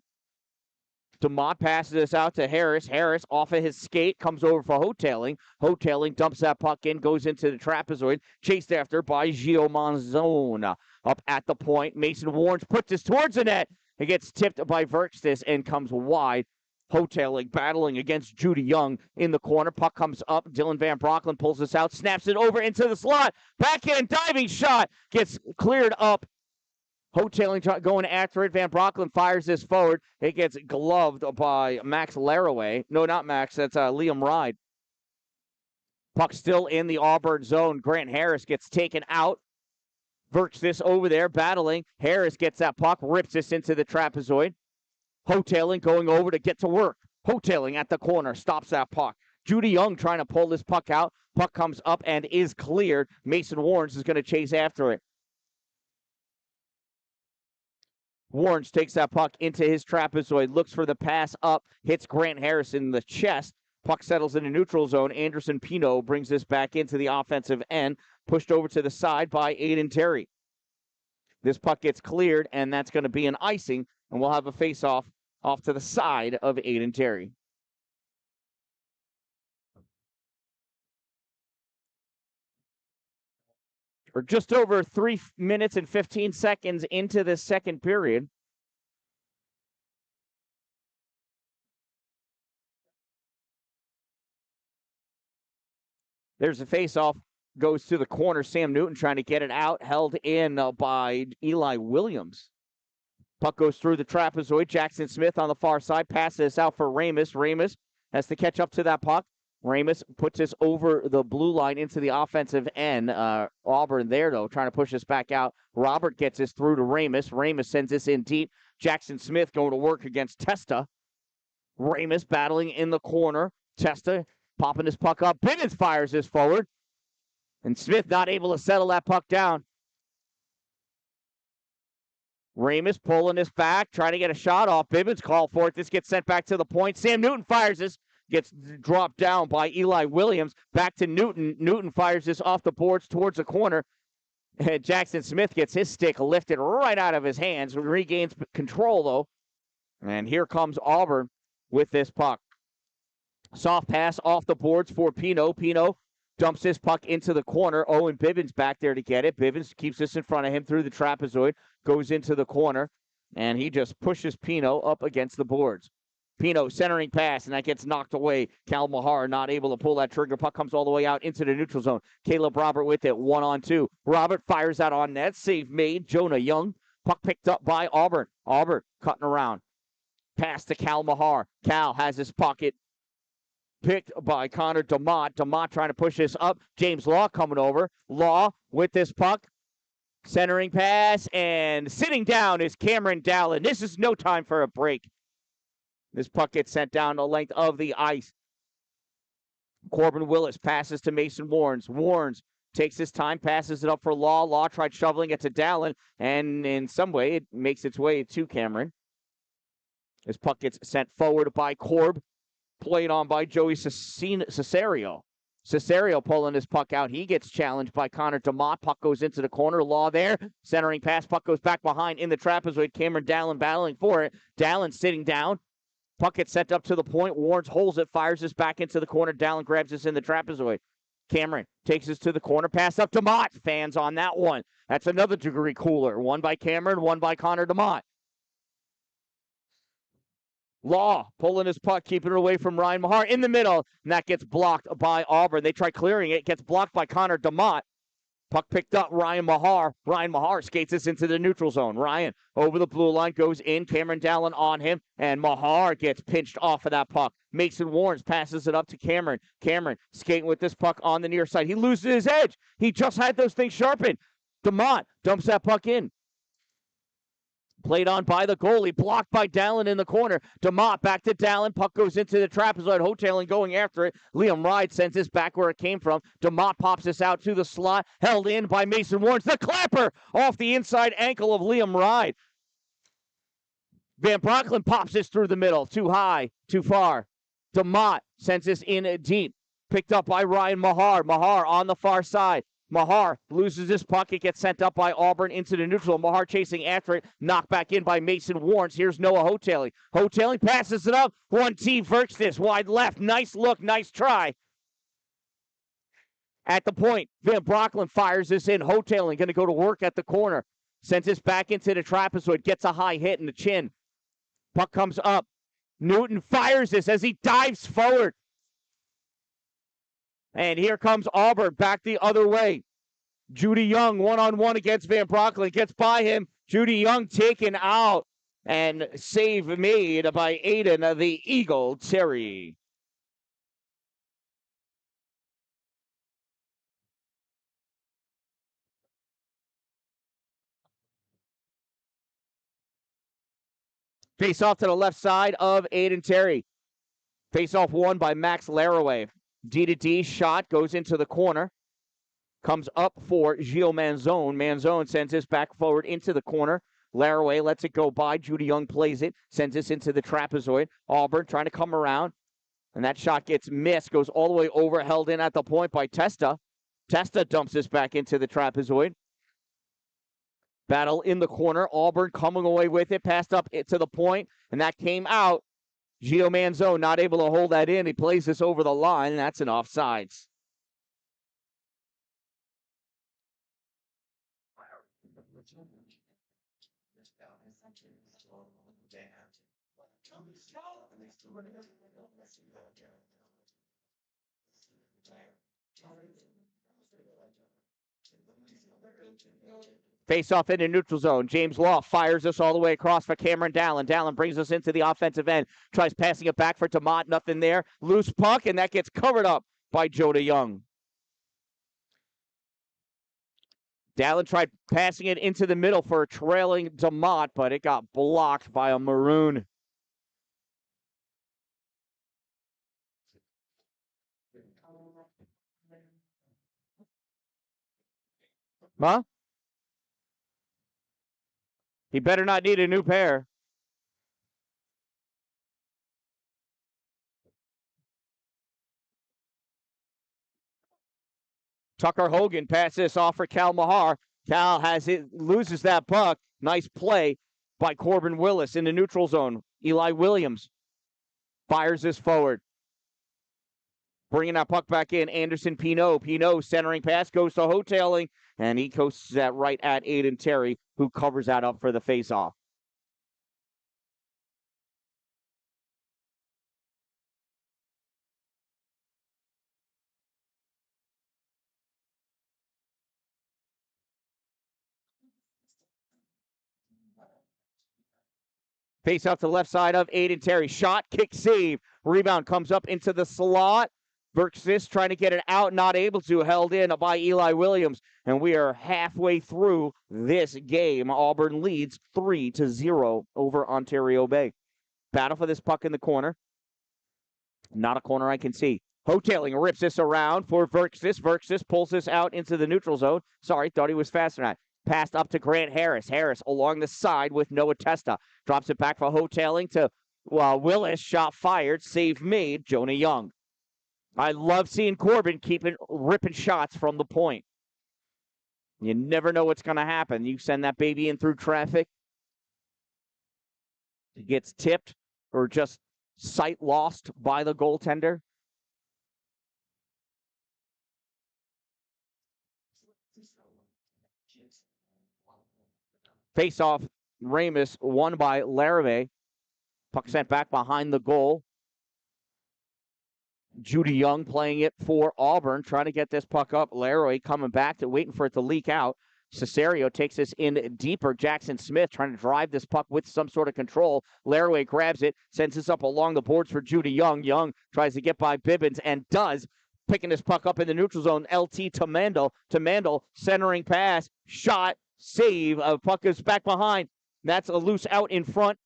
DeMott passes this out to Harris. Harris off of his skate, comes over for Hoteling. Hoteling dumps that puck in, goes into the trapezoid, chased after by Gio Monzon. Up at the point, Mason Warnes puts this towards the net. It gets tipped by Verkstis and comes wide. Hoteling battling against Judy Young in the corner. Puck comes up. Dylan Van Brocklin pulls this out, snaps it over into the slot. Backhand diving shot gets cleared up. Hoteling going after it. Van Brocklin fires this forward. It gets gloved by Max Laraway. No, not Max. That's Liam Ride. Puck still in the Auburn zone. Grant Harris gets taken out. Verks this over there, battling. Harris gets that puck, rips this into the trapezoid. Hoteling going over to get to work. Hoteling at the corner, stops that puck. Judy Young trying to pull this puck out. Puck comes up and is cleared. Mason Warnes is going to chase after it. Warnes takes that puck into his trapezoid, looks for the pass up, hits Grant Harris in the chest. Puck settles in a neutral zone. Anderson Pino brings this back into the offensive end, pushed over to the side by Aiden Terry. This puck gets cleared, and that's going to be an icing, and we'll have a face-off off to the side of Aiden Terry. We're just over 3 minutes and 15 seconds into this second period. There's a face-off, goes to the corner. Sam Newton trying to get it out, held in by Eli Williams. Puck goes through the trapezoid. Jackson Smith on the far side, passes out for Ramus. Ramus has to catch up to that puck. Ramus puts this over the blue line into the offensive end. Auburn there, though, trying to push this back out. Robert gets this through to Ramus. Ramus sends this in deep. Jackson Smith going to work against Testa. Ramus battling in the corner. Testa popping this puck up. Bivens fires this forward. And Smith not able to settle that puck down. Ramus pulling this back, trying to get a shot off. Bivens called for it. This gets sent back to the point. Sam Newton fires this. Gets dropped down by Eli Williams. Back to Newton. Newton fires this off the boards towards the corner. And Jackson Smith gets his stick lifted right out of his hands. Regains control, though. And here comes Auburn with this puck. Soft pass off the boards for Pino. Pino dumps his puck into the corner. Owen Bivens back there to get it. Bivens keeps this in front of him through the trapezoid, goes into the corner, and he just pushes Pino up against the boards. Pino centering pass, and that gets knocked away. Cal Mahar not able to pull that trigger. Puck comes all the way out into the neutral zone. Caleb Robert with it, 1-on-2. Robert fires out on net. Save made. Jonah Young. Puck picked up by Auburn. Auburn cutting around. Pass to Cal Mahar. Cal has his pocket picked by Connor DeMott. DeMott trying to push this up. James Law coming over. Law with this puck. Centering pass, and sitting down is Cameron Dallin. This is no time for a break. This puck gets sent down the length of the ice. Corbin Willis passes to Mason Warnes. Warnes takes his time, passes it up for Law. Law tried shoveling it to Dallin, and in some way it makes its way to Cameron. This puck gets sent forward by Corb, played on by Joey Cesario. Cesario pulling his puck out. He gets challenged by Connor DeMott. Puck goes into the corner. Law there. Centering pass. Puck goes back behind in the trapezoid. Cameron Dallin battling for it. Dallin sitting down. Puck gets sent up to the point. Warnes holds it, fires this back into the corner. Dallin grabs this in the trapezoid. Cameron takes this to the corner. Pass up to Mott. Fans on that one. That's another degree cooler. One by Cameron, one by Connor DeMott. Law pulling his puck, keeping it away from Ryan Mahar in the middle, and that gets blocked by Auburn. They try clearing it. Gets blocked by Connor DeMott. Puck picked up, Ryan Mahar. Ryan Mahar skates this into the neutral zone. Ryan over the blue line, goes in. Cameron Dallin on him, and Mahar gets pinched off of that puck. Mason Warnes passes it up to Cameron. Cameron skating with this puck on the near side. He loses his edge. He just had those things sharpened. DeMott dumps that puck in. Played on by the goalie, blocked by Dallin in the corner. DeMott back to Dallin. Puck goes into the trapezoid. Hoteling going after it. Liam Ride sends this back where it came from. DeMott pops this out to the slot. Held in by Mason Warnes. The clapper off the inside ankle of Liam Ride. Van Brocklin pops this through the middle. Too high, too far. DeMott sends this in deep. Picked up by Ryan Mahar. Mahar on the far side. Mahar loses this puck. It gets sent up by Auburn into the neutral. Mahar chasing after it. Knocked back in by Mason Warnes. Here's Noah Hoteling. Hoteling passes it up. 1T Verks this wide left. Nice look. Nice try. At the point, Van Brocklin fires this in. Hoteling going to go to work at the corner. Sends this back into the trapezoid. Gets a high hit in the chin. Puck comes up. Newton fires this as he dives forward. And here comes Auburn back the other way. Judy Young one-on-one against Van Brocklin. Gets by him. Judy Young taken out. And save made by Aiden the Eagle Terry. Face off to the left side of Aiden Terry. Face off won by Max Laraway. D-to-D shot goes into the corner. Comes up for Gilles Manzone. Manzone sends this back forward into the corner. Laraway lets it go by. Judy Young plays it. Sends this into the trapezoid. Auburn trying to come around. And that shot gets missed. Goes all the way over. Held in at the point by Testa. Testa dumps this back into the trapezoid. Battle in the corner. Auburn coming away with it. Passed up to the point. And that came out. Gio Manzone not able to hold that in. He plays this over the line, and that's an offsides. Face off into neutral zone. James Law fires this all the way across for Cameron Dallin. Dallin brings us into the offensive end. Tries passing it back for DeMott. Nothing there. Loose puck, and that gets covered up by Jonah Young. Dallin tried passing it into the middle for a trailing DeMott, but it got blocked by a Maroon. Huh? He better not need a new pair. Tucker Hogan passes this off for Cal Mahar. Cal has it, loses that puck. Nice play by Corbin Willis in the neutral zone. Eli Williams fires this forward. Bringing that puck back in, Anderson Pinot. Pinot centering pass, goes to Hoteling, and he coasts that right at Aiden Terry, who covers that up for the faceoff. Face off to the left side of Aiden Terry. Shot, kick, save. Rebound comes up into the slot. Verksis trying to get it out, not able to. Held in by Eli Williams. And we are halfway through this game. Auburn leads 3-0 over Ontario Bay. Battle for this puck in the corner. Not a corner I can see. Hoteling rips this around for Verksis. Verksis pulls this out into the neutral zone. Sorry, thought he was faster than that. Passed up to Grant Harris. Harris along the side with Noah Testa. Drops it back for Hoteling to Willis. Shot fired. Save made. Jonah Young. I love seeing Corbin ripping shots from the point. You never know what's going to happen. You send that baby in through traffic. It gets tipped or just sight lost by the goaltender. Face-off, Ramus won by Larrabee. Puck sent back behind the goal. Judy Young playing it for Auburn, trying to get this puck up. Larrabee coming back to waiting for it to leak out. Cesario takes this in deeper. Jackson Smith trying to drive this puck with some sort of control. Larrabee grabs it, sends this up along the boards for Judy Young. Young tries to get by Bibbins and does. Picking this puck up in the neutral zone. LT to Mandel. To Mandel, centering pass. Shot. Save. Puck is back behind. That's a loose out in front.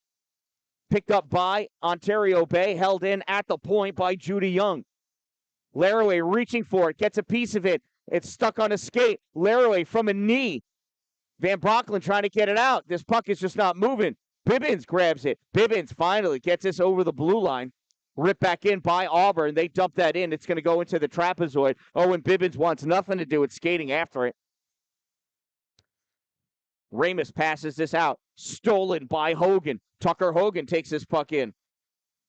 Picked up by Ontario Bay. Held in at the point by Judy Young. Larrabee reaching for it. Gets a piece of it. It's stuck on a skate. Larrabee from a knee. Van Brocklin trying to get it out. This puck is just not moving. Bibbins grabs it. Bibbins finally gets this over the blue line. Ripped back in by Auburn. They dump that in. It's going to go into the trapezoid. Owen Bibbins wants nothing to do with skating after it. Ramus passes this out. Stolen by Hogan. Tucker Hogan takes this puck in.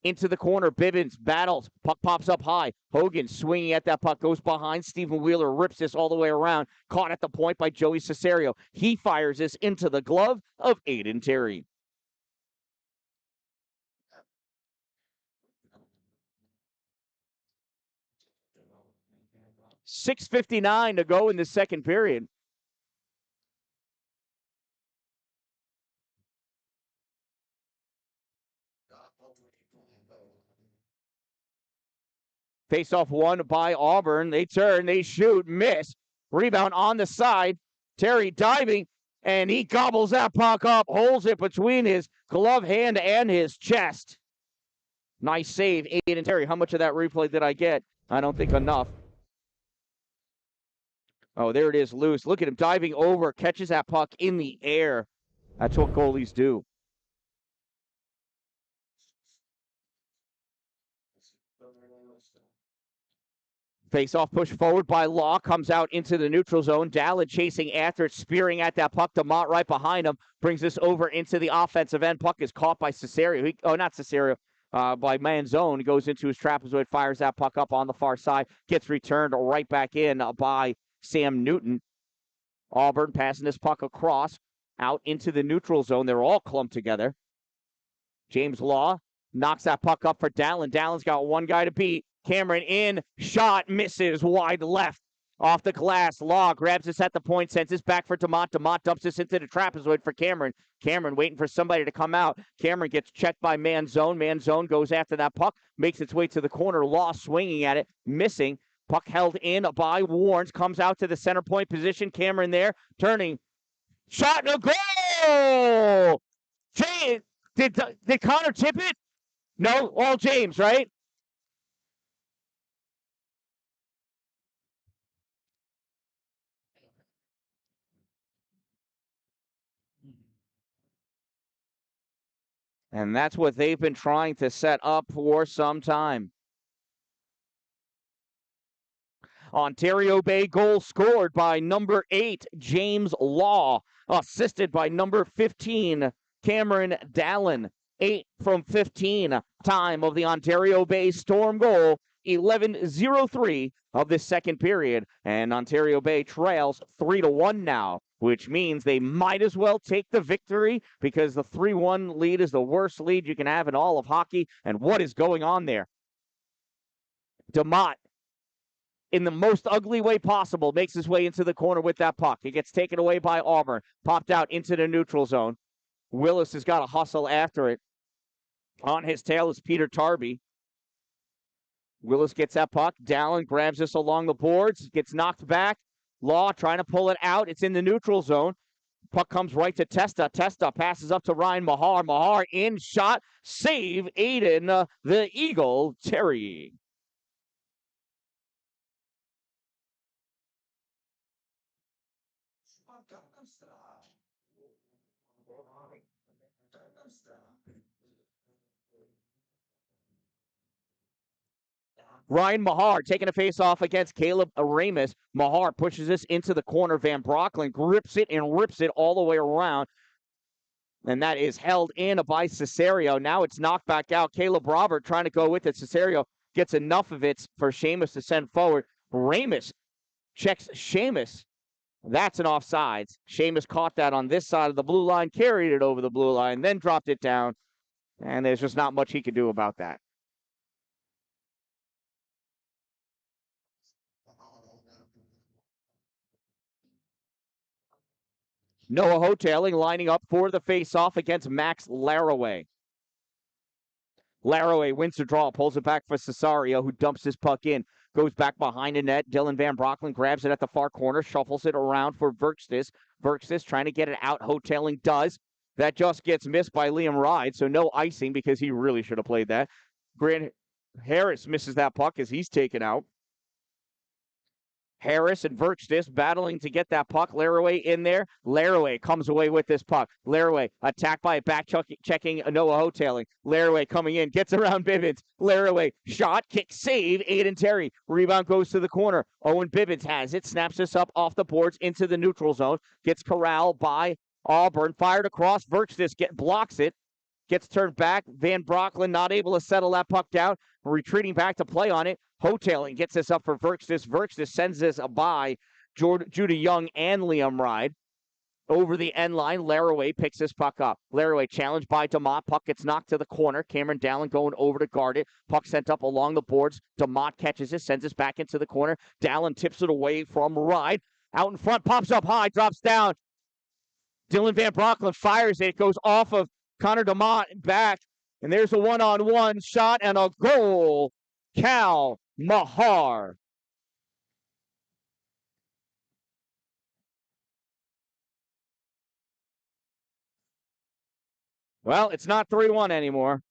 Into the corner. Bibbins battles. Puck pops up high. Hogan swinging at that puck. Goes behind. Stephen Wheeler rips this all the way around. Caught at the point by Joey Cesario. He fires this into the glove of Aiden Terry. .6:59 to go in the second period. Face-off won by Auburn. They turn, they shoot, miss. Rebound on the side. Terry diving, and he gobbles that puck up, holds it between his glove hand and his chest. Nice save, Aiden Terry. How much of that replay did I get? I don't think enough. Oh, there it is, loose. Look at him diving over, catches that puck in the air. That's what goalies do. Face-off push forward by Law, comes out into the neutral zone. Dalin chasing after it, spearing at that puck. DeMott right behind him, brings this over into the offensive end. Puck is caught by Cesario. Not Cesario, by Manzone. He goes into his trapezoid, fires that puck up on the far side, gets returned right back in by Sam Newton. Auburn passing this puck across, out into the neutral zone. They're all clumped together. James Law knocks that puck up for Dalin. Dallin's got one guy to beat. Cameron in, shot, misses, wide left. Off the glass, Law grabs this at the point, sends this back for DeMott. DeMott dumps this into the trapezoid for Cameron. Cameron waiting for somebody to come out. Cameron gets checked by Manzone. Manzone goes after that puck, makes its way to the corner. Law swinging at it, missing. Puck held in by Warnes, comes out to the center point position. Cameron there, turning. Shot and a goal! James, did Connor tip it? No, all James, right? And that's what they've been trying to set up for some time. Ontario Bay goal scored by number 8, James Law, assisted by number 15, Cameron Dalin. 8 from 15, time of the Ontario Bay Storm goal. 11:03 of this second period, and Ontario Bay trails 3-1 now, which means they might as well take the victory because the 3-1 lead is the worst lead you can have in all of hockey. And what is going on there? DeMott, in the most ugly way possible, makes his way into the corner with that puck. It gets taken away by Auburn, popped out into the neutral zone. Willis has got to hustle after it. On his tail is Peter Tarby. Willis gets that puck. Dalin grabs this along the boards, gets knocked back. Law trying to pull it out. It's in the neutral zone. Puck comes right to Testa. Testa passes up to Ryan Mahar. Mahar in shot. Save Aiden, the Eagle, Terry. Ryan Mahar taking a face-off against Caleb Aramis. Mahar pushes this into the corner. Van Brocklin grips it and rips it all the way around. And that is held in by Cesario. Now it's knocked back out. Caleb Robert trying to go with it. Cesario gets enough of it for Seamus to send forward. Ramis checks Seamus. That's an offsides. Seamus caught that on this side of the blue line, carried it over the blue line, then dropped it down. And there's just not much he could do about that. Noah Hoteling lining up for the face-off against Max Laraway. Laraway wins the draw, pulls it back for Cesario, who dumps his puck in. Goes back behind the net. Dylan Van Brocklin grabs it at the far corner, shuffles it around for Verkstis. Verkstis trying to get it out. Hoteling does. That just gets missed by Liam Ride, so no icing because he really should have played that. Grant Harris misses that puck as he's taken out. Harris and Verkstis battling to get that puck. Laraway in there. Laraway comes away with this puck. Laraway attacked by a back-checking Noah Hoteling. Laraway coming in, gets around Bibbins. Laraway shot, kick, save. Aiden Terry. Rebound goes to the corner. Owen Bibbins has it. Snaps this up off the boards into the neutral zone. Gets corralled by Auburn. Fired across. Verkstis blocks it. Gets turned back. Van Brocklin not able to settle that puck down. Retreating back to play on it. Hoteling gets this up for Verkstis. Verkstis sends this by Judah Young and Liam Ride. Over the end line, Laraway picks this puck up. Laraway challenged by DeMott. Puck gets knocked to the corner. Cameron Dallin going over to guard it. Puck sent up along the boards. DeMott catches it, sends it back into the corner. Dallin tips it away from Ride. Out in front, pops up high, drops down. Dylan Van Brocklin fires it. It goes off of Connor DeMott back. And there's a one-on-one shot and a goal. Cal Mahar. Well, it's not 3-1 anymore.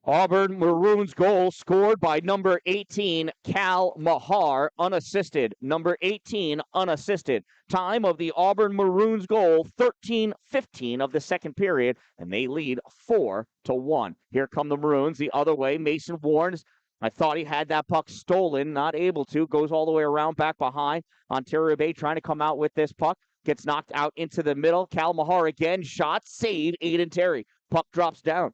Auburn Maroons goal scored by number 18, Cal Mahar, unassisted. Number 18, unassisted. Time of the Auburn Maroons goal, 13:15 of the second period, and they lead 4-1. Here come the Maroons the other way. Mason Warnes, I thought he had that puck stolen, not able to. Goes all the way around back behind. Ontario Bay trying to come out with this puck. Gets knocked out into the middle. Cal Mahar again, shot, save, Aiden Terry. Puck drops down.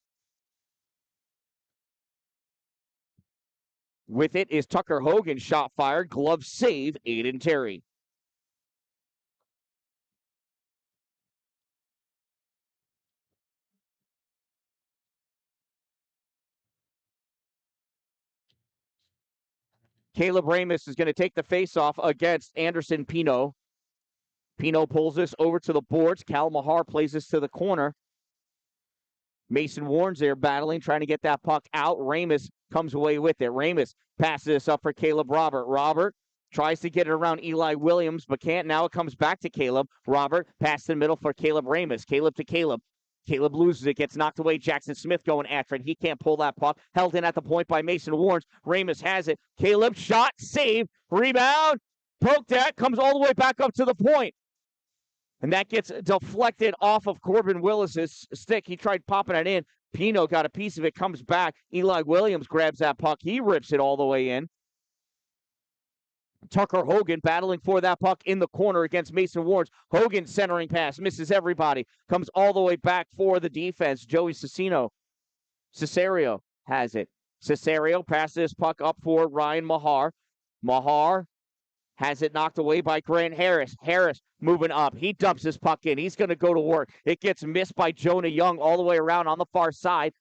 With it is Tucker Hogan, shot fired, glove save, Aiden Terry. Caleb Ramis is going to take the faceoff against Anderson Pino. Pino pulls this over to the boards. Cal Mahar plays this to the corner. Mason Warnes there battling, trying to get that puck out. Ramis comes away with it. Ramis passes this up for Caleb Robert. Robert tries to get it around Eli Williams, but can't. Now it comes back to Caleb. Robert pass in the middle for Caleb Ramis. Caleb to Caleb. Caleb loses it, gets knocked away. Jackson Smith going after it. He can't pull that puck. Held in at the point by Mason Warnes. Ramis has it. Caleb shot, save, rebound, poked at, comes all the way back up to the point. And that gets deflected off of Corbin Willis's stick. He tried popping it in. Pino got a piece of it, comes back. Eli Williams grabs that puck. He rips it all the way in. Tucker Hogan battling for that puck in the corner against Mason Warnes. Hogan centering pass, misses everybody. Comes all the way back for the defense. Joey Cesario has it. Cesario passes this puck up for Ryan Mahar. Mahar has it knocked away by Grant Harris. Harris moving up. He dumps his puck in. He's going to go to work. It gets missed by Jonah Young all the way around on the far side.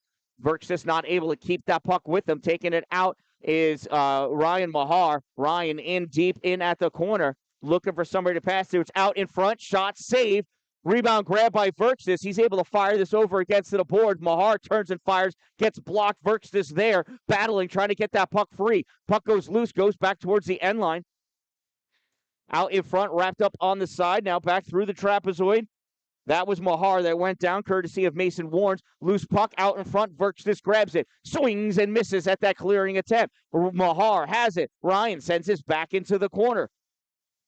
Verks not able to keep that puck with him. Taking it out is Ryan Mahar. Ryan in deep in at the corner. Looking for somebody to pass to. It's out in front. Shot saved. Rebound grab by Verks. He's able to fire this over against the board. Mahar turns and fires. Gets blocked. Verks there. Battling. Trying to get that puck free. Puck goes loose. Goes back towards the end line. Out in front, wrapped up on the side. Now back through the trapezoid. That was Mahar that went down, courtesy of Mason Warnes. Loose puck out in front. Verks grabs it. Swings and misses at that clearing attempt. Mahar has it. Ryan sends this back into the corner.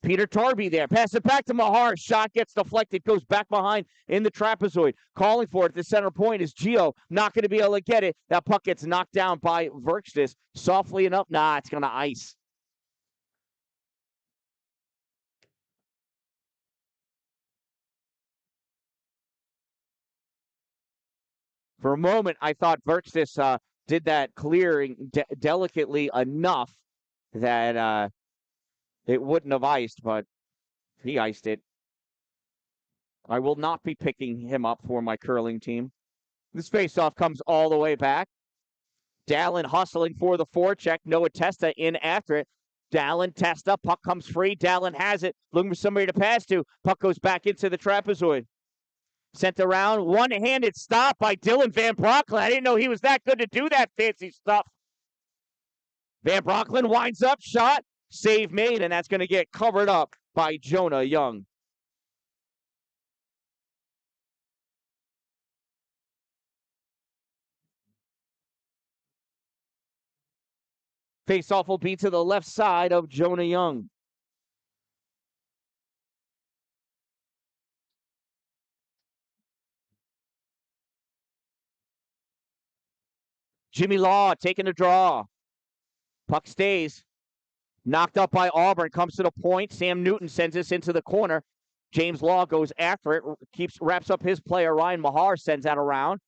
Peter Tarby there. Pass it back to Mahar. Shot gets deflected. Goes back behind in the trapezoid. Calling for it at the center point is Gio. Not going to be able to get it. That puck gets knocked down by Verks. Softly enough. Nah, it's going to ice. For a moment, I thought Verks did that clearing delicately enough that it wouldn't have iced, but he iced it. I will not be picking him up for my curling team. This faceoff comes all the way back. Dalin hustling for the forecheck. Noah Testa in after it. Dalin, Testa, puck comes free. Dalin has it. Looking for somebody to pass to. Puck goes back into the trapezoid. Sent around, one-handed stop by Dylan Van Brocklin. I didn't know he was that good to do that fancy stuff. Van Brocklin winds up, shot, save made, and that's going to get covered up by Jonah Young. Face-off will be to the left side of Jonah Young. Jimmy Law taking a draw. Puck stays. Knocked up by Auburn. Comes to the point. Sam Newton sends this into the corner. James Law goes after it. Wraps up his player. Ryan Mahar sends that around.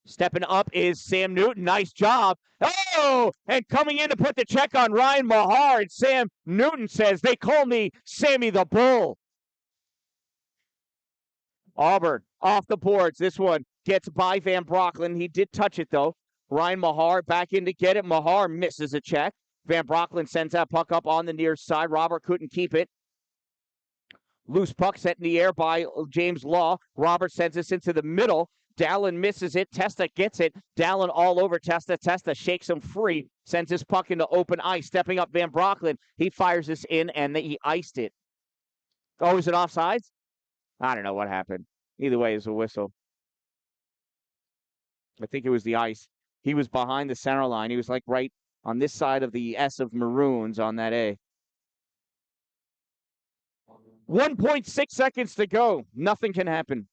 Stepping up is Sam Newton. Nice job. Oh! And coming in to put the check on Ryan Mahar. And Sam Newton says, they call me Sammy the Bull. Auburn off the boards. This one gets by Van Brocklin. He did touch it, though. Ryan Mahar back in to get it. Mahar misses a check. Van Brocklin sends that puck up on the near side. Robert couldn't keep it. Loose puck set in the air by James Law. Robert sends this into the middle. Dalin misses it. Testa gets it. Dalin all over Testa. Testa shakes him free. Sends his puck into open ice. Stepping up Van Brocklin. He fires this in, and he iced it. Oh, is it offsides? I don't know what happened. Either way, it's a whistle. I think it was the ice. He was behind the center line. He was like right on this side of the S of Maroons on that A. 1.6 seconds to go. Nothing can happen.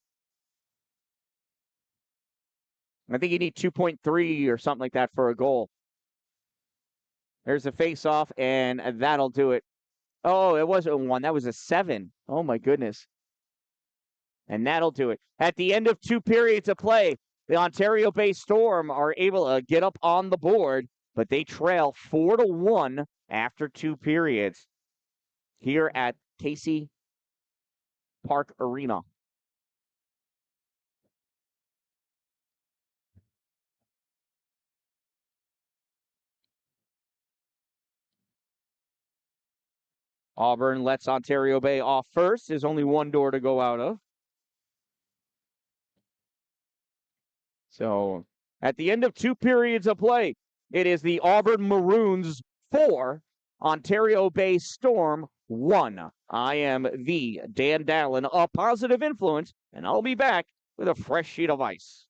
I think you need 2.3 or something like that for a goal. There's a face-off, and that'll do it. Oh, it wasn't a 1. That was a 7. Oh, my goodness. And that'll do it. At the end of 2 periods of play, the Ontario-based Storm are able to get up on the board, but they trail 4-1 after 2 periods here at Casey Park Arena. Auburn lets Ontario Bay off first. There's only one door to go out of. So at the end of 2 periods of play, it is the Auburn Maroons 4, Ontario Bay Storm 1. I am the Dan-Dalin, a positive influence, and I'll be back with a fresh sheet of ice.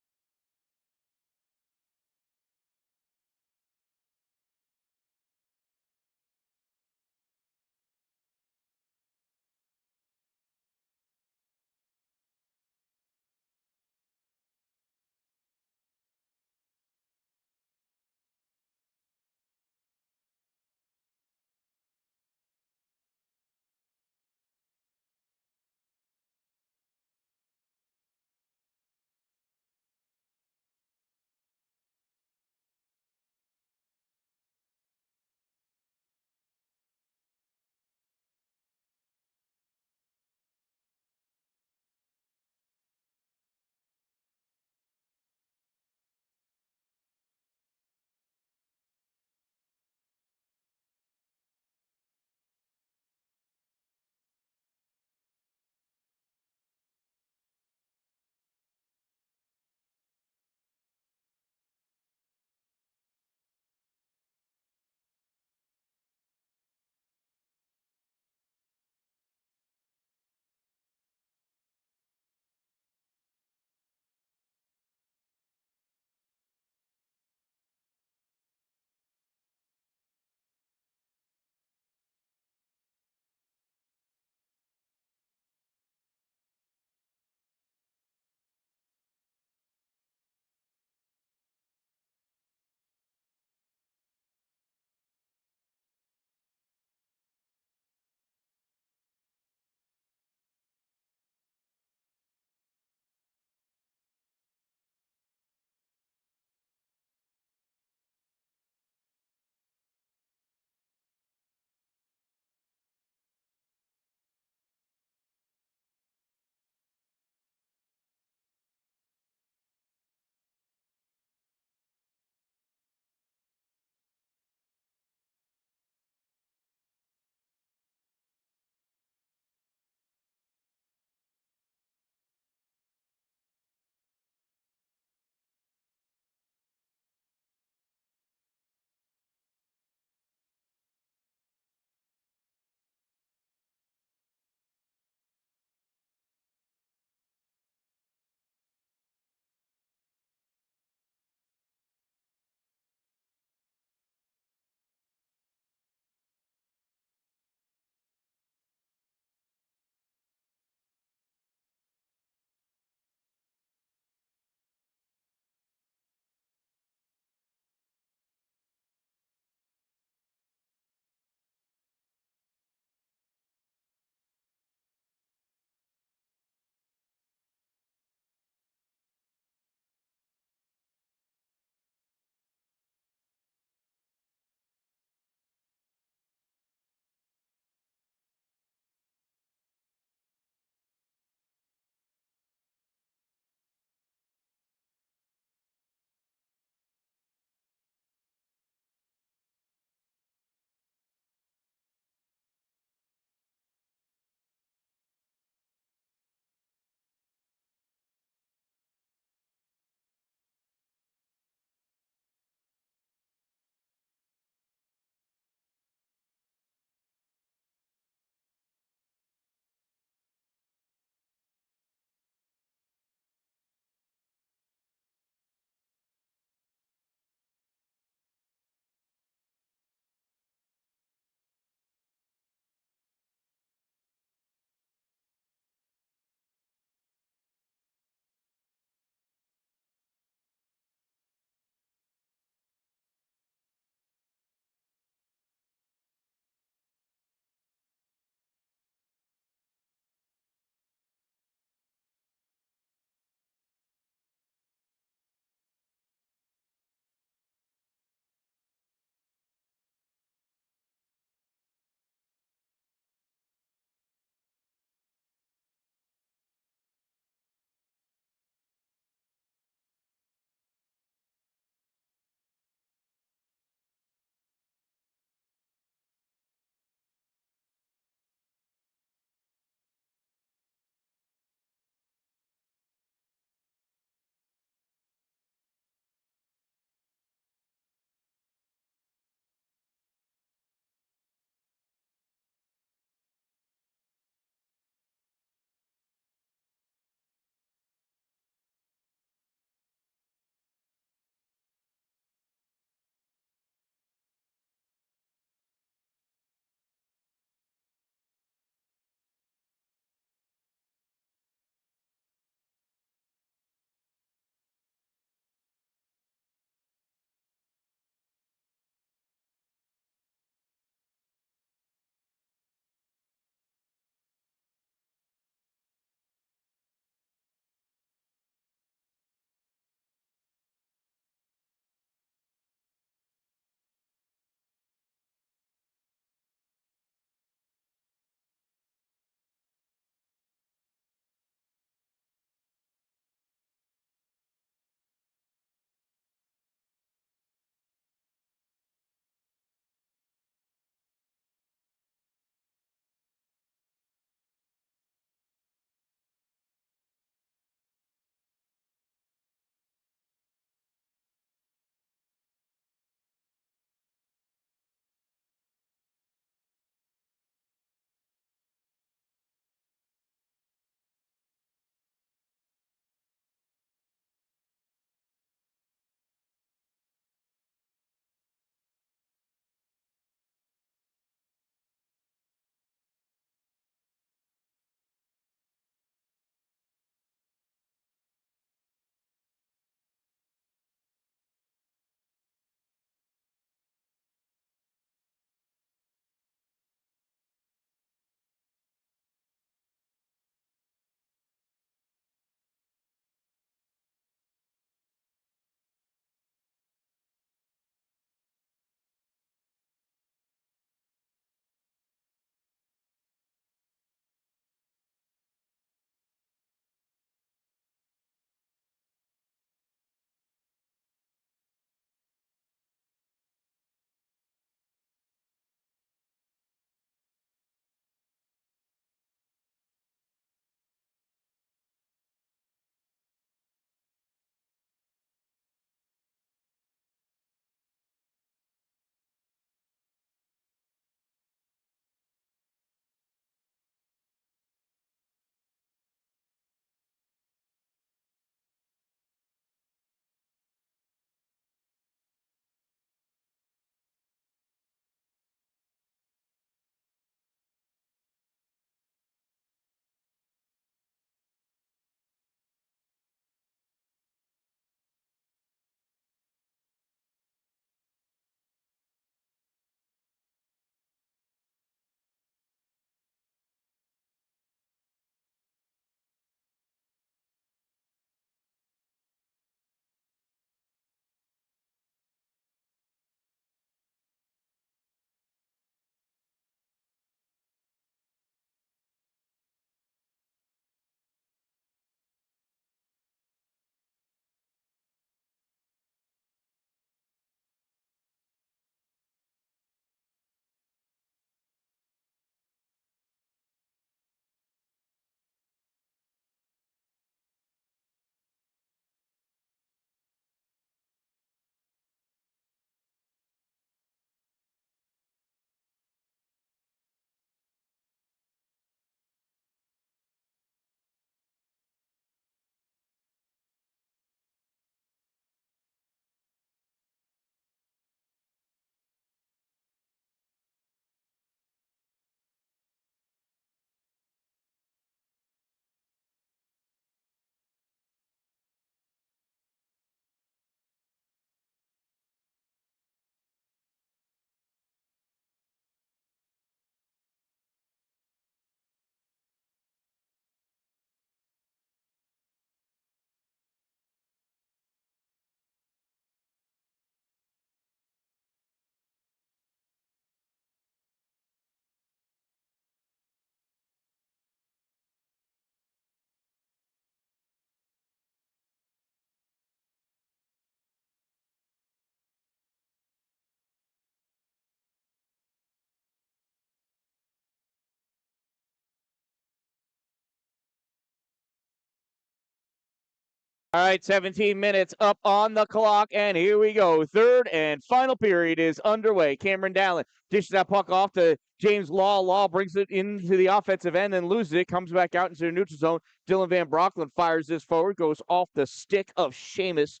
All right, 17 minutes up on the clock, and here we go. Third and final period is underway. Dan-Dalin dishes that puck off to James Law. Law brings it into the offensive end and loses it. Comes back out into the neutral zone. Dylan Van Broecklyn fires this forward. Goes off the stick of Seamus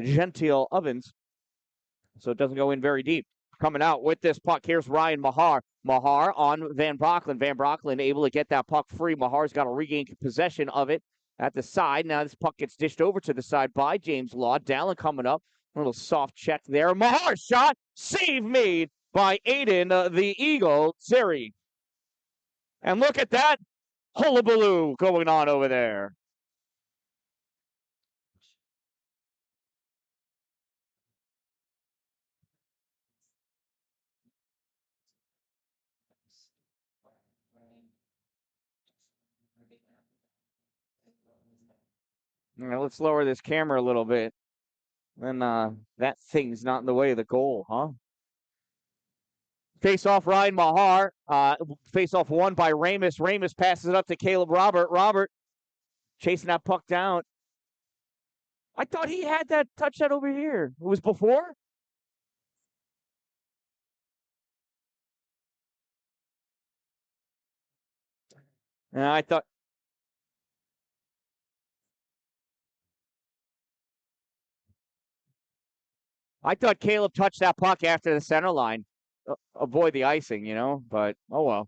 Gentile Ovens. So it doesn't go in very deep. Coming out with this puck, here's Ryan Mahar. Mahar on Van Broecklyn. Van Broecklyn able to get that puck free. Mahar's got to regain possession of it at the side. Now this puck gets dished over to the side by James Law. Dalin coming up. A little soft check there. Mahar shot. Save made by Aiden, the Eagle, Siri. And look at that hullabaloo going on over there. Now let's lower this camera a little bit. Then that thing's not in the way of the goal, huh? Face off Ryan Mahar. Face off won by Ramus. Ramus passes it up to Caleb Robert. Robert chasing that puck down. I thought he had that touch that over here. It was before? Yeah, I thought Caleb touched that puck after the center line. Avoid the icing, but oh well.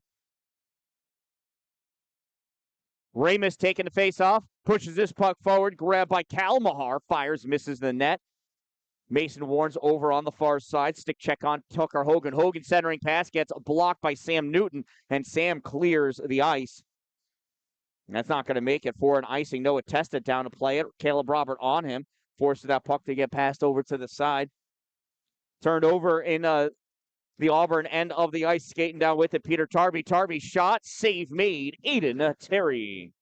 Ramus taking the face off, pushes this puck forward, grabbed by Cal Mahar, fires, misses the net. Mason Warren's over on the far side. Stick check on Tucker Hogan. Hogan centering pass gets blocked by Sam Newton, and Sam clears the ice. That's not going to make it for an icing. Noah tested down to play it. Caleb Robert on him. Forces that puck to get passed over to the side. Turned over in the Auburn end of the ice, skating down with it. Peter Tarby. Tarby shot. Save made. Aiden Terry.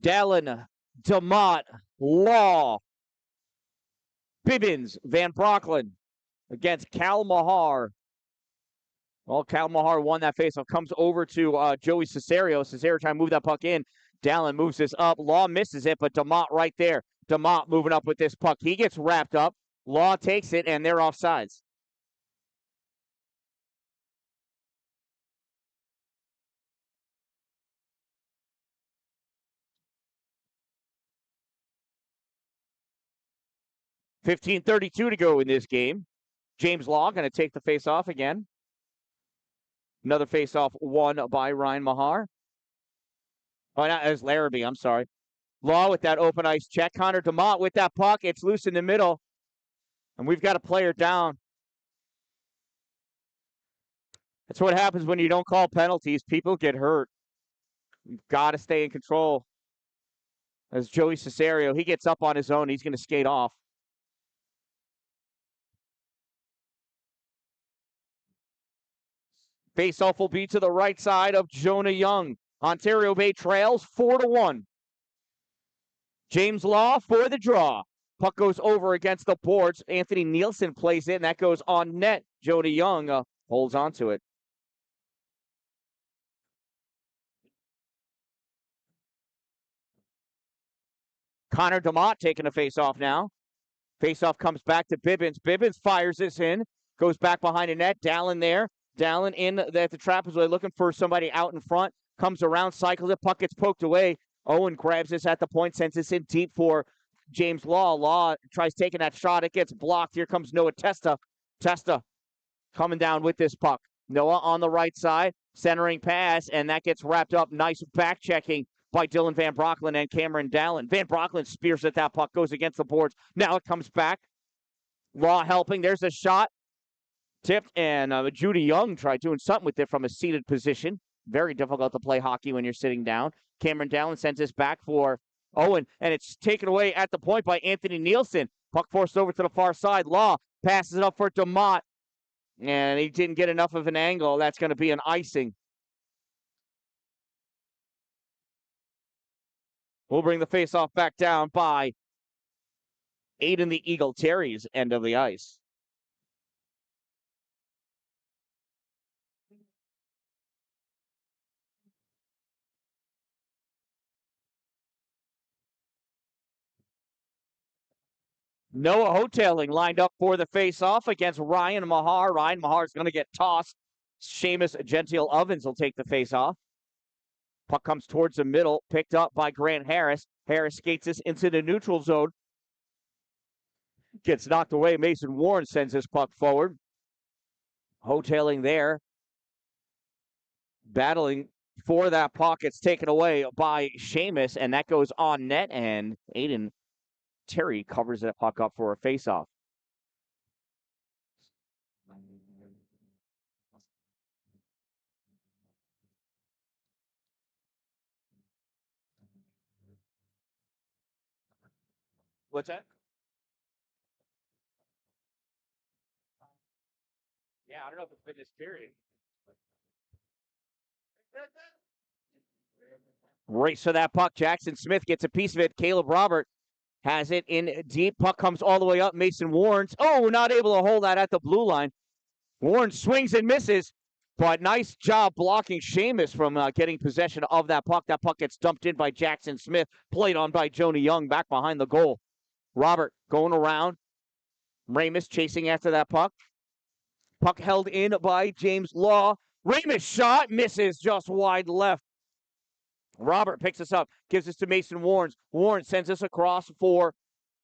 Dalin, DeMott, Law, Bibbins, Van Broecklyn against Cal Mahar. Well, Cal Mahar won that faceoff. Comes over to Joey Cesario. Cesario trying to move that puck in. Dalin moves this up. Law misses it, but DeMott right there. DeMott moving up with this puck. He gets wrapped up. Law takes it, and they're offsides. .32 to go in this game. James Law going to take the face-off again. Another face-off won by Ryan Mahar. Oh, not as Larrabee, I'm sorry. Law with that open ice check. Connor DeMott with that puck. It's loose in the middle. And we've got a player down. That's what happens when you don't call penalties. People get hurt. You've got to stay in control. As Joey Cesario, he gets up on his own. He's going to skate off. Face-off will be to the right side of Jonah Young. Ontario Bay trails 4-1. James Law for the draw. Puck goes over against the boards. Anthony Nielsen plays it, and that goes on net. Jonah Young holds on to it. Connor DeMott taking a face-off now. Face-off comes back to Bibbins. Bibbins fires this in. Goes back behind the net. Dalin there. Dalin in at the trapezoid looking for somebody out in front. Comes around, cycles it. Puck gets poked away. Owen grabs this at the point, sends this in deep for James Law. Law tries taking that shot. It gets blocked. Here comes Noah Testa. Testa coming down with this puck. Noah on the right side. Centering pass, and that gets wrapped up. Nice back checking by Dylan Van Broecklyn and Cameron Dalin. Van Broecklyn spears at that puck, goes against the boards. Now it comes back. Law helping. There's a shot. Tipped, and Judy Young tried doing something with it from a seated position. Very difficult to play hockey when you're sitting down. Cameron Dalin sends this back for Owen, and it's taken away at the point by Anthony Nielsen. Puck forced over to the far side. Law passes it up for DeMott, and he didn't get enough of an angle. That's going to be an icing. We'll bring the faceoff back down by Aiden the Eagle Terry's end of the ice. Noah Hoteling lined up for the faceoff against Ryan Mahar. Ryan Mahar's going to get tossed. Seamus Gentile Ovens will take the faceoff. Puck comes towards the middle, picked up by Grant Harris. Harris skates this into the neutral zone. Gets knocked away. Mason Warren sends his puck forward. Hoteling there. Battling for that puck. It's taken away by Seamus, and that goes on net, and Aiden Terry covers that puck up for a faceoff. What's that? Yeah, I don't know if it's been this period. Race for that puck. Jackson Smith gets a piece of it. Caleb Robert has it in deep. Puck comes all the way up. Mason Warren's. Oh, not able to hold that at the blue line. Warren swings and misses, but nice job blocking Seamus from getting possession of that puck. That puck gets dumped in by Jackson Smith, played on by Joni Young back behind the goal. Robert going around. Ramus chasing after that puck. Puck held in by James Law. Ramus shot, misses just wide left. Robert picks us up, gives us to Mason Warren. Warren sends us across for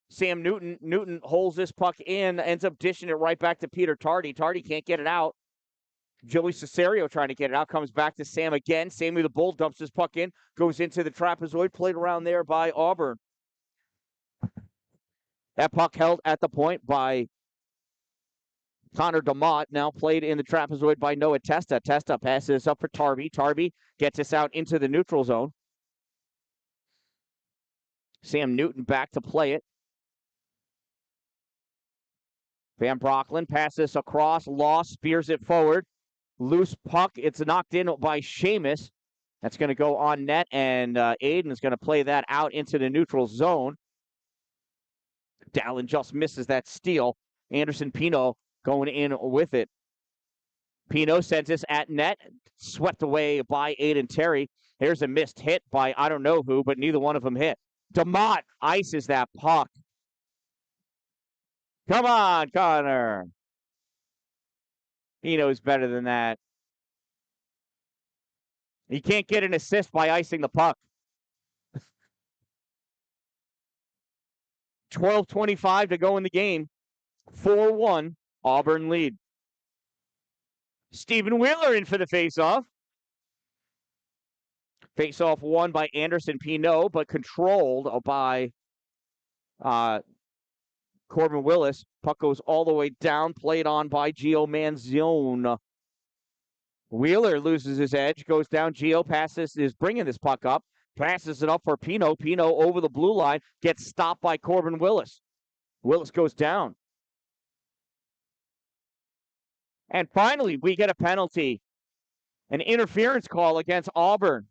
Sam Newton. Newton holds this puck in, ends up dishing it right back to Peter Tardy. Tardy can't get it out. Joey Cesario trying to get it out, comes back to Sam again. Sammy the Bull dumps his puck in, goes into the trapezoid, played around there by Auburn. That puck held at the point by Connor DeMott, now played in the trapezoid by Noah Testa. Testa passes up for Tarby. Tarby gets us out into the neutral zone. Sam Newton back to play it. Van Brocklin passes across. Law spears it forward. Loose puck. It's knocked in by Seamus. That's going to go on net, and Aiden is going to play that out into the neutral zone. Dalin just misses that steal. Anderson Pino going in with it. Pino sends this at net, swept away by Aiden Terry. Here's a missed hit by I don't know who, but neither one of them hit. DeMott ices that puck. Come on, Connor. He knows better than that. He can't get an assist by icing the puck. 12:25 to go in the game. 4-1, Auburn lead. Stephen Wheeler in for the faceoff. Faceoff won by Anderson Pino, but controlled by Corbin Willis. Puck goes all the way down, played on by Gio Manzione. Wheeler loses his edge, goes down. Gio passes, is bringing this puck up, passes it up for Pino. Pino over the blue line, gets stopped by Corbin Willis. Willis goes down. And finally, we get a penalty, an interference call against Auburn.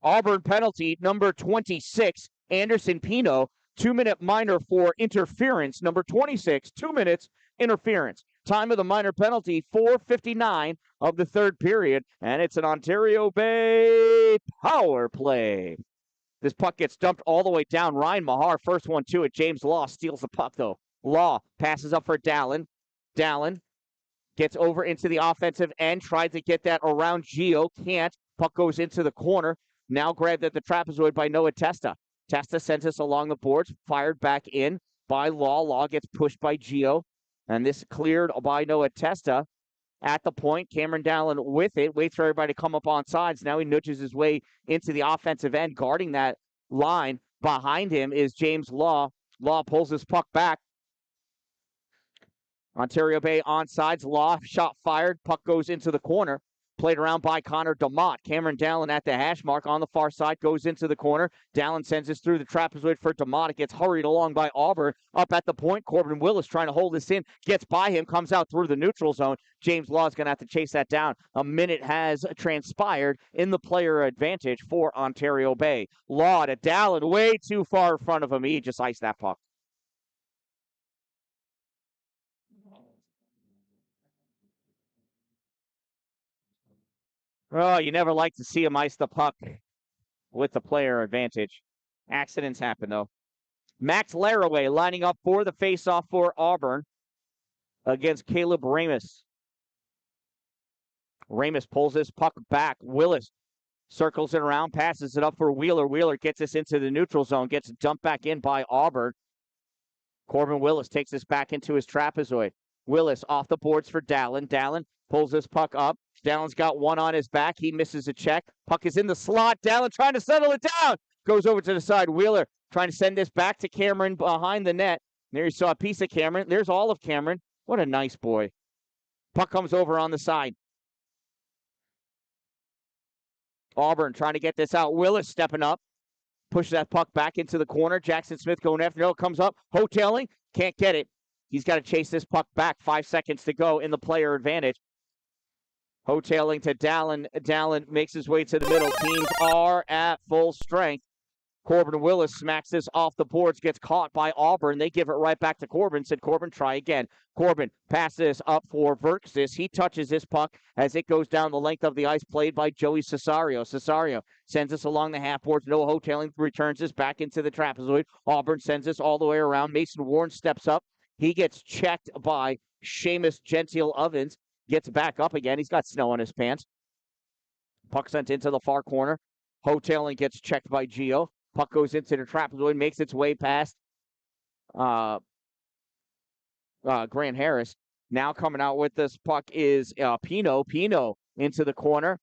Auburn penalty number 26, Anderson Pino, 2-minute minor for interference. Number 26, 2 minutes, interference. Time of the minor penalty, 4:59 of the third period, and it's an Ontario Bay power play. This puck gets dumped all the way down. Ryan Mahar, first one to it. James Law steals the puck, though. Law passes up for Dalin. Dalin gets over into the offensive end, tries to get that around Gio, can't. Puck goes into the corner. Now grabbed at the trapezoid by Noah Testa. Testa sends us along the boards, fired back in by Law. Law gets pushed by Gio, and this cleared by Noah Testa. At the point, Cameron Dallin with it, waits for everybody to come up on sides. Now he nudges his way into the offensive end, guarding that line. Behind him is James Law. Law pulls his puck back. Ontario Bay on sides. Law, shot fired. Puck goes into the corner. Played around by Connor DeMott. Cameron Dalin at the hash mark on the far side, goes into the corner. Dalin sends this through the trapezoid for DeMott. It gets hurried along by Auburn. Up at the point, Corbin Willis trying to hold this in. Gets by him, comes out through the neutral zone. James Law is going to have to chase that down. A minute has transpired in the player advantage for Ontario Bay. Law to Dalin, way too far in front of him. He just iced that puck. Oh, you never like to see him ice the puck with the player advantage. Accidents happen, though. Max Laraway lining up for the faceoff for Auburn against Caleb Ramus. Ramus pulls this puck back. Willis circles it around, passes it up for Wheeler. Wheeler gets this into the neutral zone, gets dumped back in by Auburn. Corbin Willis takes this back into his trapezoid. Willis off the boards for Dalin. Dalin pulls this puck up. Dallin's got one on his back. He misses a check. Puck is in the slot. Dalin trying to settle it down. Goes over to the side. Wheeler trying to send this back to Cameron behind the net. There you saw a piece of Cameron. There's all of Cameron. What a nice boy. Puck comes over on the side. Auburn trying to get this out. Willis stepping up. Pushes that puck back into the corner. Jackson Smith going after. No, it comes up. Hoteling. Can't get it. He's got to chase this puck back. 5 seconds to go in the player advantage. Hoteling to Dalin. Dalin makes his way to the middle. Teams are at full strength. Corbin Willis smacks this off the boards, gets caught by Auburn. They give it right back to Corbin. Said, Corbin, try again. Corbin passes this up for Verksis. He touches this puck as it goes down the length of the ice, played by Joey Cesario. Cesario sends this along the half boards. No Hoteling, returns this back into the trapezoid. Auburn sends this all the way around. Mason Warren steps up. He gets checked by Seamus Gentile Ovens. Gets back up again. He's got snow on his pants. Puck sent into the far corner. Hoteling gets checked by Gio. Puck goes into the trapezoid, makes its way past Grant Harris. Now coming out with this puck is Pino. Pino into the corner.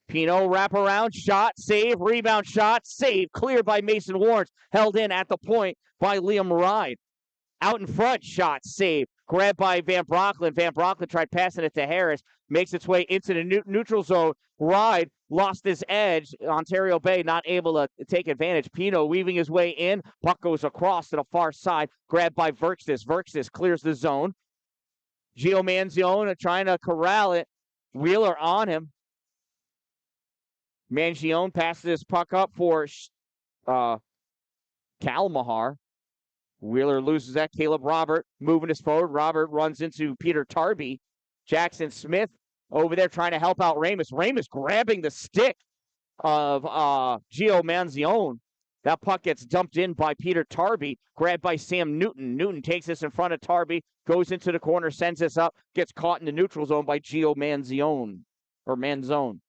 Pino wraparound, shot, save, rebound, shot, save. Cleared by Mason Warren. Held in at the point by Liam Ride. Out in front, shot, save. Grabbed by Van Brocklin. Van Brocklin tried passing it to Harris. Makes its way into the neutral zone. Ride lost his edge. Ontario Bay not able to take advantage. Pino weaving his way in. Puck goes across to the far side. Grabbed by Verksis. Verksis clears the zone. Gio Manzione trying to corral it. Wheeler on him. Mangione passes this puck up for Kalmahar. Wheeler loses that. Caleb Robert moving us forward. Robert runs into Peter Tarby. Jackson Smith over there trying to help out Ramus. Ramus grabbing the stick of Gio Manzione. That puck gets dumped in by Peter Tarby, grabbed by Sam Newton. Newton takes this in front of Tarby, goes into the corner, sends this up, gets caught in the neutral zone by Gio Manzione, or Manzone.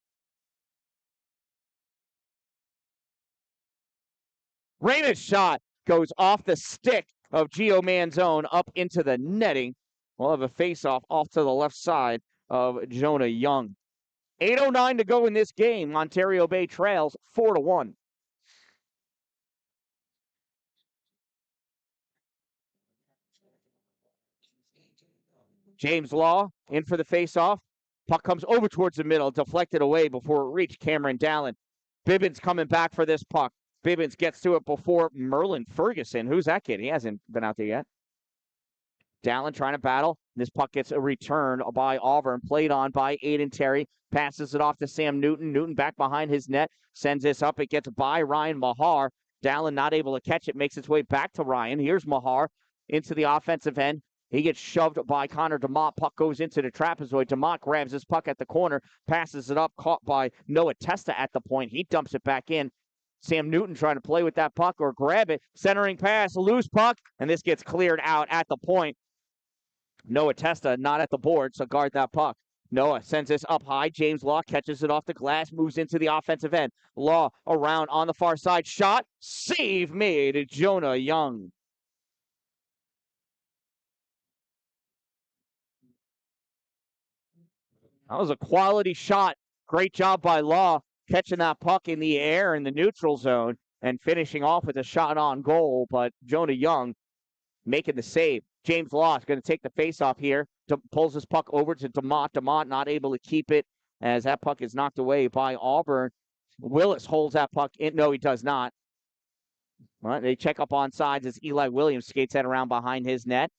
Ramus shot goes off the stick of Gio Manzone up into the netting. We'll have a face-off off to the left side of Jonah Young. 8:09 to go in this game. Ontario Bay trails 4-1. James Law in for the face-off. Puck comes over towards the middle, deflected away before it reached Cameron Dalin. Bibbins coming back for this puck. Bibbins gets to it before Merlin Ferguson. Who's that kid? He hasn't been out there yet. Dalin trying to battle. This puck gets a return by Auburn. Played on by Aiden Terry. Passes it off to Sam Newton. Newton back behind his net. Sends this up. It gets by Ryan Mahar. Dalin not able to catch it. Makes its way back to Ryan. Here's Mahar into the offensive end. He gets shoved by Connor DeMott. Puck goes into the trapezoid. DeMott grabs his puck at the corner. Passes it up. Caught by Noah Testa at the point. He dumps it back in. Sam Newton trying to play with that puck or grab it. Centering pass, loose puck, and this gets cleared out at the point. Noah Testa not at the board, so guard that puck. Noah sends this up high. James Law catches it off the glass, moves into the offensive end. Law around on the far side. Shot, save made. Jonah Young. That was a quality shot. Great job by Law catching that puck in the air in the neutral zone and finishing off with a shot on goal, but Jonah Young making the save. James Law is going to take the faceoff here. Pulls his puck over to DeMott. DeMott not able to keep it as that puck is knocked away by Auburn. Willis holds that puck in. No, he does not. All right, they check up on sides as Eli Williams skates that around behind his net.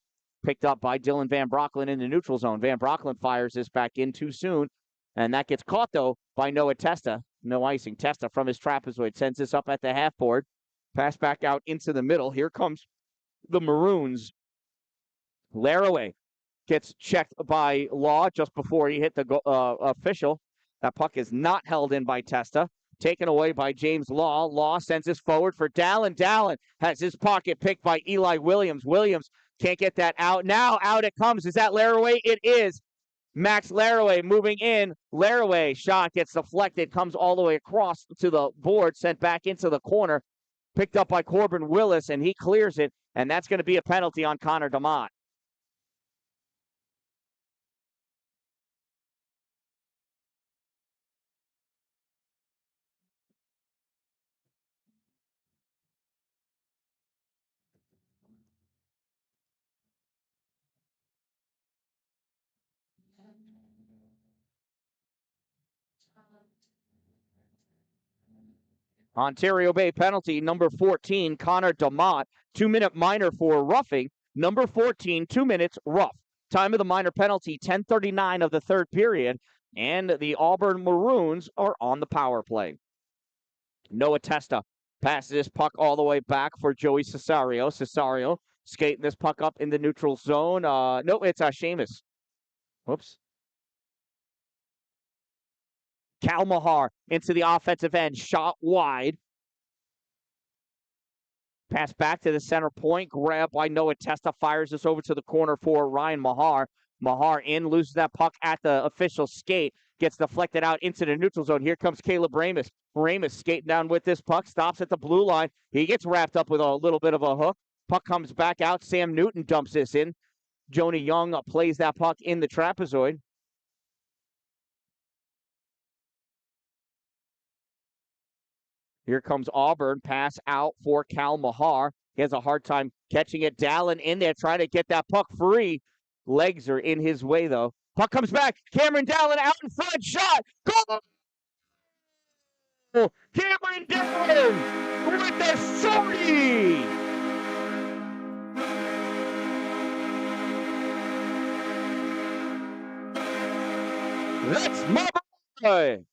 Picked up by Dylan Van Brocklin in the neutral zone. Van Brocklin fires this back in too soon, and that gets caught, though, by Noah Testa. No icing. Testa from his trapezoid sends this up at the half board. Pass back out into the middle. Here comes the Maroons. Laraway gets checked by Law just before he hit the official. That puck is not held in by Testa. Taken away by James Law. Law sends this forward for Dalin. Dalin has his pocket picked by Eli Williams. Williams can't get that out. Now out it comes. Is that Laraway? It is. Max Laraway moving in. Laraway shot gets deflected, comes all the way across to the board, sent back into the corner. Picked up by Corbin Willis, and he clears it, and that's going to be a penalty on Connor DeMott. Ontario Bay penalty, number 14, Connor DeMott. 2-minute minor for roughing. Number 14, 2 minutes, rough. Time of the minor penalty, 10:39 of the third period. And the Auburn Maroons are on the power play. Noah Testa passes this puck all the way back for Joey Cesario. Cesario skating this puck up in the neutral zone. No, it's Seamus. Whoops. Cal Mahar into the offensive end, shot wide. Pass back to the center point, grab by Noah Testa, fires this over to the corner for Ryan Mahar. Mahar in, loses that puck at the official skate, gets deflected out into the neutral zone. Here comes Caleb Ramus. Ramus skating down with this puck, stops at the blue line. He gets wrapped up with a little bit of a hook. Puck comes back out. Sam Newton dumps this in. Joni Young plays that puck in the trapezoid. Here comes Auburn, pass out for Cal Mahar. He has a hard time catching it. Dalin in there trying to get that puck free. Legs are in his way, though. Puck comes back. Cameron Dalin out in front. Shot. Goal! Cameron Dalin with the shorty. That's my boy.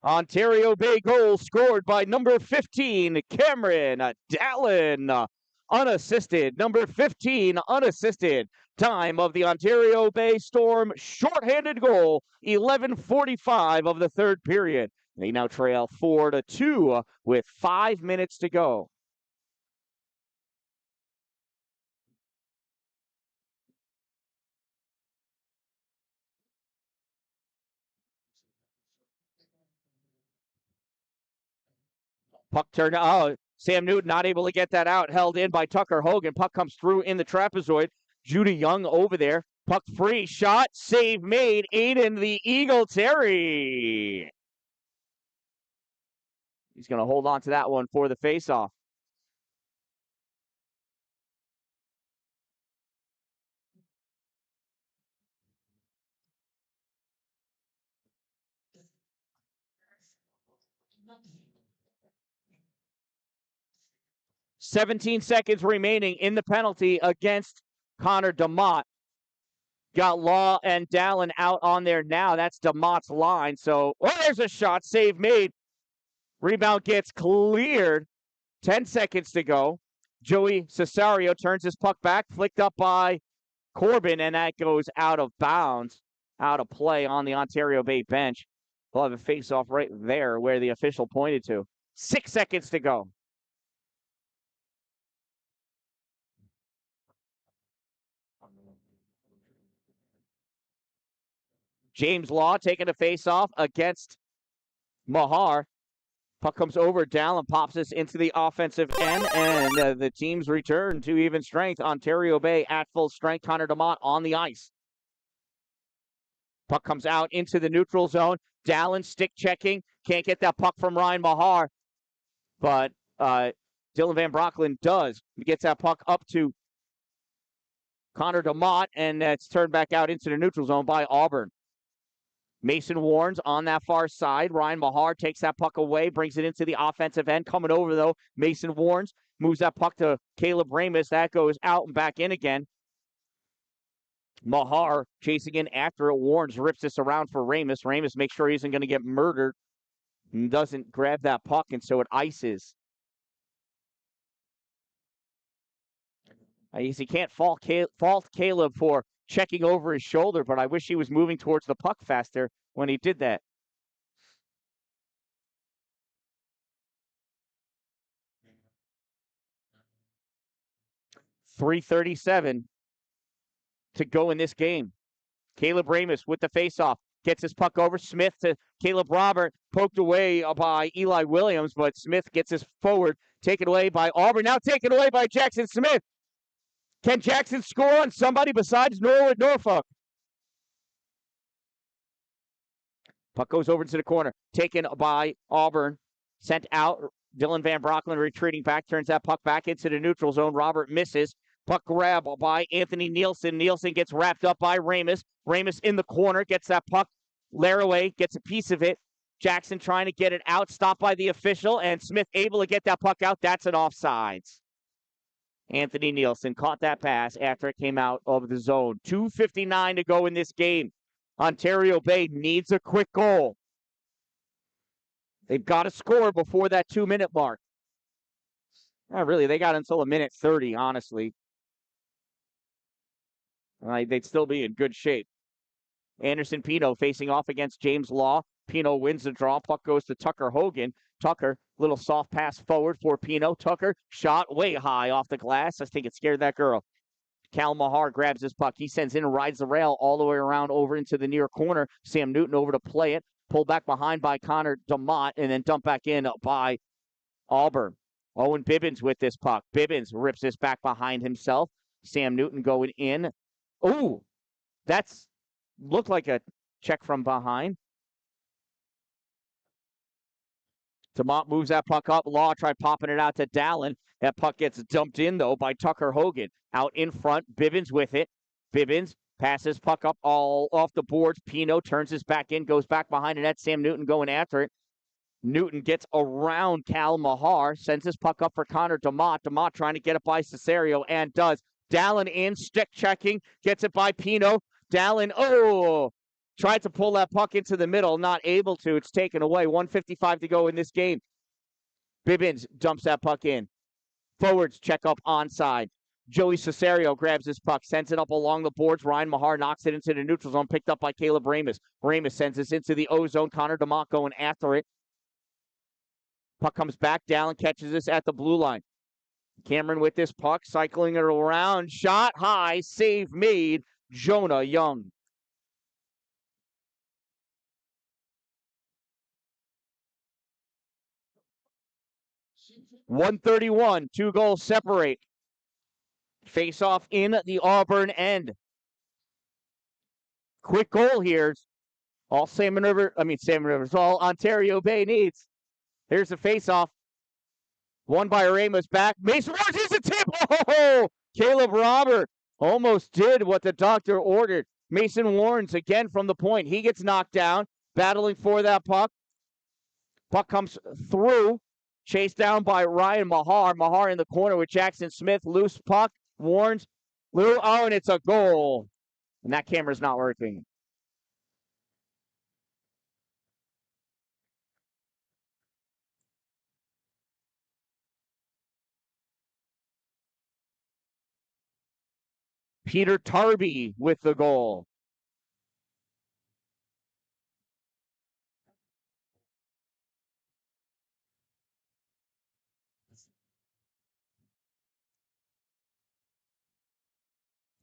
Ontario Bay goal scored by number 15, Cameron Dalin. Unassisted. Number 15, unassisted. Time of the Ontario Bay Storm shorthanded goal, 11:45 of the third period. They now trail 4-2 with 5 minutes to go. Puck turned out. Sam Newton not able to get that out. Held in by Tucker Hogan. Puck comes through in the trapezoid. Judy Young over there. Puck free. Shot. Save made. Aiden the Eagle Terry. He's going to hold on to that one for the faceoff. "17 seconds remaining in the penalty against Connor DeMott. Got Law and Dalin out on there now. That's DeMott's line. So, there's a shot. Save made. Rebound gets cleared. 10 seconds to go. Joey Cesario turns his puck back, flicked up by Corbin, and that goes out of bounds, out of play on the Ontario Bay bench. We'll have a face-off right there where the official pointed to. 6 seconds to go. James Law taking a face-off against Mahar. Puck comes over, Dalin pops this into the offensive end, and the teams return to even strength. Ontario Bay at full strength. Connor DeMott on the ice. Puck comes out into the neutral zone. Dalin stick checking. Can't get that puck from Ryan Mahar. But Dylan Van Broecklyn does. He gets that puck up to Connor DeMott, and it's turned back out into the neutral zone by Auburn. Mason Warren's on that far side. Ryan Mahar takes that puck away, brings it into the offensive end. Coming over, though, Mason Warren's moves that puck to Caleb Ramis. That goes out and back in again. Mahar chasing in after it. Warren's rips this around for Ramis. Ramis makes sure he isn't going to get murdered and doesn't grab that puck, and so it ices. He can't fault Caleb for checking over his shoulder, but I wish he was moving towards the puck faster when he did that. .337 to go in this game. Caleb Ramis with the faceoff. Gets his puck over. Smith to Caleb Robert. Poked away by Eli Williams, but Smith gets his forward. Taken away by Auburn. Now taken away by Jackson Smith. Can Jackson score on somebody besides Norwood Norfolk? Puck goes over into the corner. Taken by Auburn. Sent out. Dylan Van Broecklyn retreating back. Turns that puck back into the neutral zone. Robert misses. Puck grab by Anthony Nielsen. Nielsen gets wrapped up by Ramis. Ramis in the corner. Gets that puck. Laraway gets a piece of it. Jackson trying to get it out. Stopped by the official. And Smith able to get that puck out. That's an offsides. Anthony Nielsen caught that pass after it came out of the zone. 2:59 to go in this game. Ontario Bay needs a quick goal. They've got to score before that 2-minute mark. Not really. They got until 1:30, honestly. They'd still be in good shape. Anderson Pino facing off against James Law. Pino wins the draw. Puck goes to Tucker Hogan. Tucker, little soft pass forward for Pino. Tucker, shot way high off the glass. I think it scared that girl. Cal Mahar grabs his puck. He sends in and rides the rail all the way around over into the near corner. Sam Newton over to play it. Pulled back behind by Connor DeMott, and then dumped back in by Auburn. Owen Bibbins with this puck. Bibbins rips this back behind himself. Sam Newton going in. Ooh, that's looked like a check from behind. DeMott moves that puck up. Law tried popping it out to Dalin. That puck gets dumped in, though, by Tucker Hogan. Out in front, Bibbins with it. Bibbins passes puck up all off the boards. Pino turns his back in, goes back behind the net. Sam Newton going after it. Newton gets around Cal Mahar, sends his puck up for Connor DeMott. DeMott trying to get it by Cesario, and does. Dalin in, stick checking, gets it by Pino. Dalin, tried to pull that puck into the middle, not able to. It's taken away. 1:55 to go in this game. Bibbins dumps that puck in. Forwards check up onside. Joey Cesario grabs his puck, sends it up along the boards. Ryan Mahar knocks it into the neutral zone, picked up by Caleb Ramis. Ramis sends this into the O zone. Connor DeMott going after it. Puck comes back down, catches this at the blue line. Cameron with this puck, cycling it around. Shot high, save made. Jonah Young. .131, 2 goals separate. Face off in the Auburn end. Quick goal here. All all Ontario Bay needs. Here's the face off. Won by Ramos back. Mason Warren is a tip. Oh, Caleb Robert almost did what the doctor ordered. Mason Warrens again from the point. He gets knocked down, battling for that puck. Puck comes through, chased down by Ryan Mahar. Mahar in the corner with Jackson Smith. Loose puck. Warrens. And it's a goal. And that camera's not working. Peter Tarby with the goal.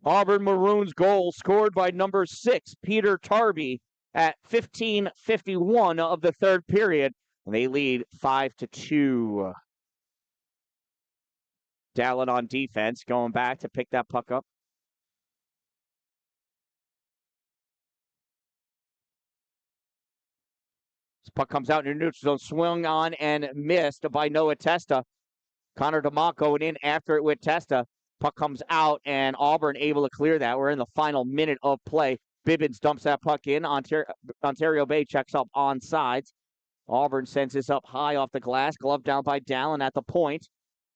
Auburn Maroons goal scored by number 6, Peter Tarby, at 15:51 of the third period. And they lead 5-2. Dalin on defense, going back to pick that puck up. This puck comes out in neutral zone, swung on and missed by Noah Testa. Connor DeMott going in after it with Testa. Puck comes out, and Auburn able to clear that. We're in the final minute of play. Bibbins dumps that puck in. Ontario Bay checks up on sides. Auburn sends this up high off the glass. Glove down by Dalin at the point.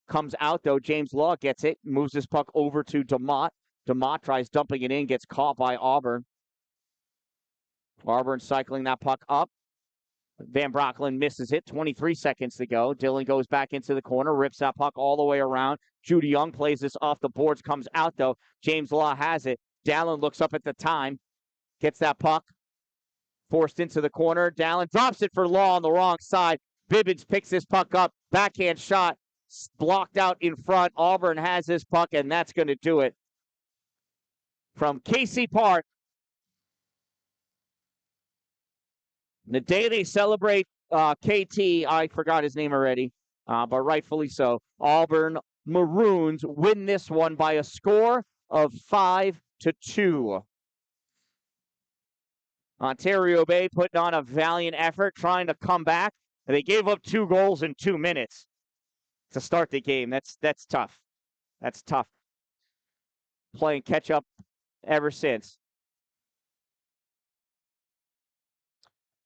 Comes out, though. James Law gets it. Moves this puck over to DeMott. DeMott tries dumping it in. Gets caught by Auburn. Auburn cycling that puck up. Van Brocklin misses it. 23 seconds to go. Dillon goes back into the corner, rips that puck all the way around. Judy Young plays this off the boards, comes out, though. James Law has it. Dalin looks up at the time, gets that puck, forced into the corner. Dalin drops it for Law on the wrong side. Bibbins picks this puck up. Backhand shot, blocked out in front. Auburn has this puck, and that's going to do it. From Casey Park, the day they celebrate KT, I forgot his name already, but rightfully so. Auburn Maroons win this one by a score of 5-2. Ontario Bay putting on a valiant effort, trying to come back. And they gave up 2 goals in 2 minutes to start the game. That's tough. That's tough. Playing catch up ever since.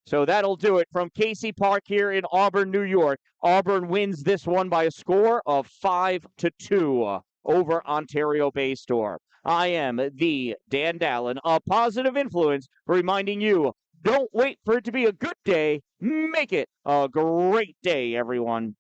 So that'll do it from Casey Park here in Auburn, New York. Auburn wins this one by a score of 5-2 over Ontario Bay Storm. I am the Dan-Dalin, a positive influence, reminding you, don't wait for it to be a good day. Make it a great day, everyone.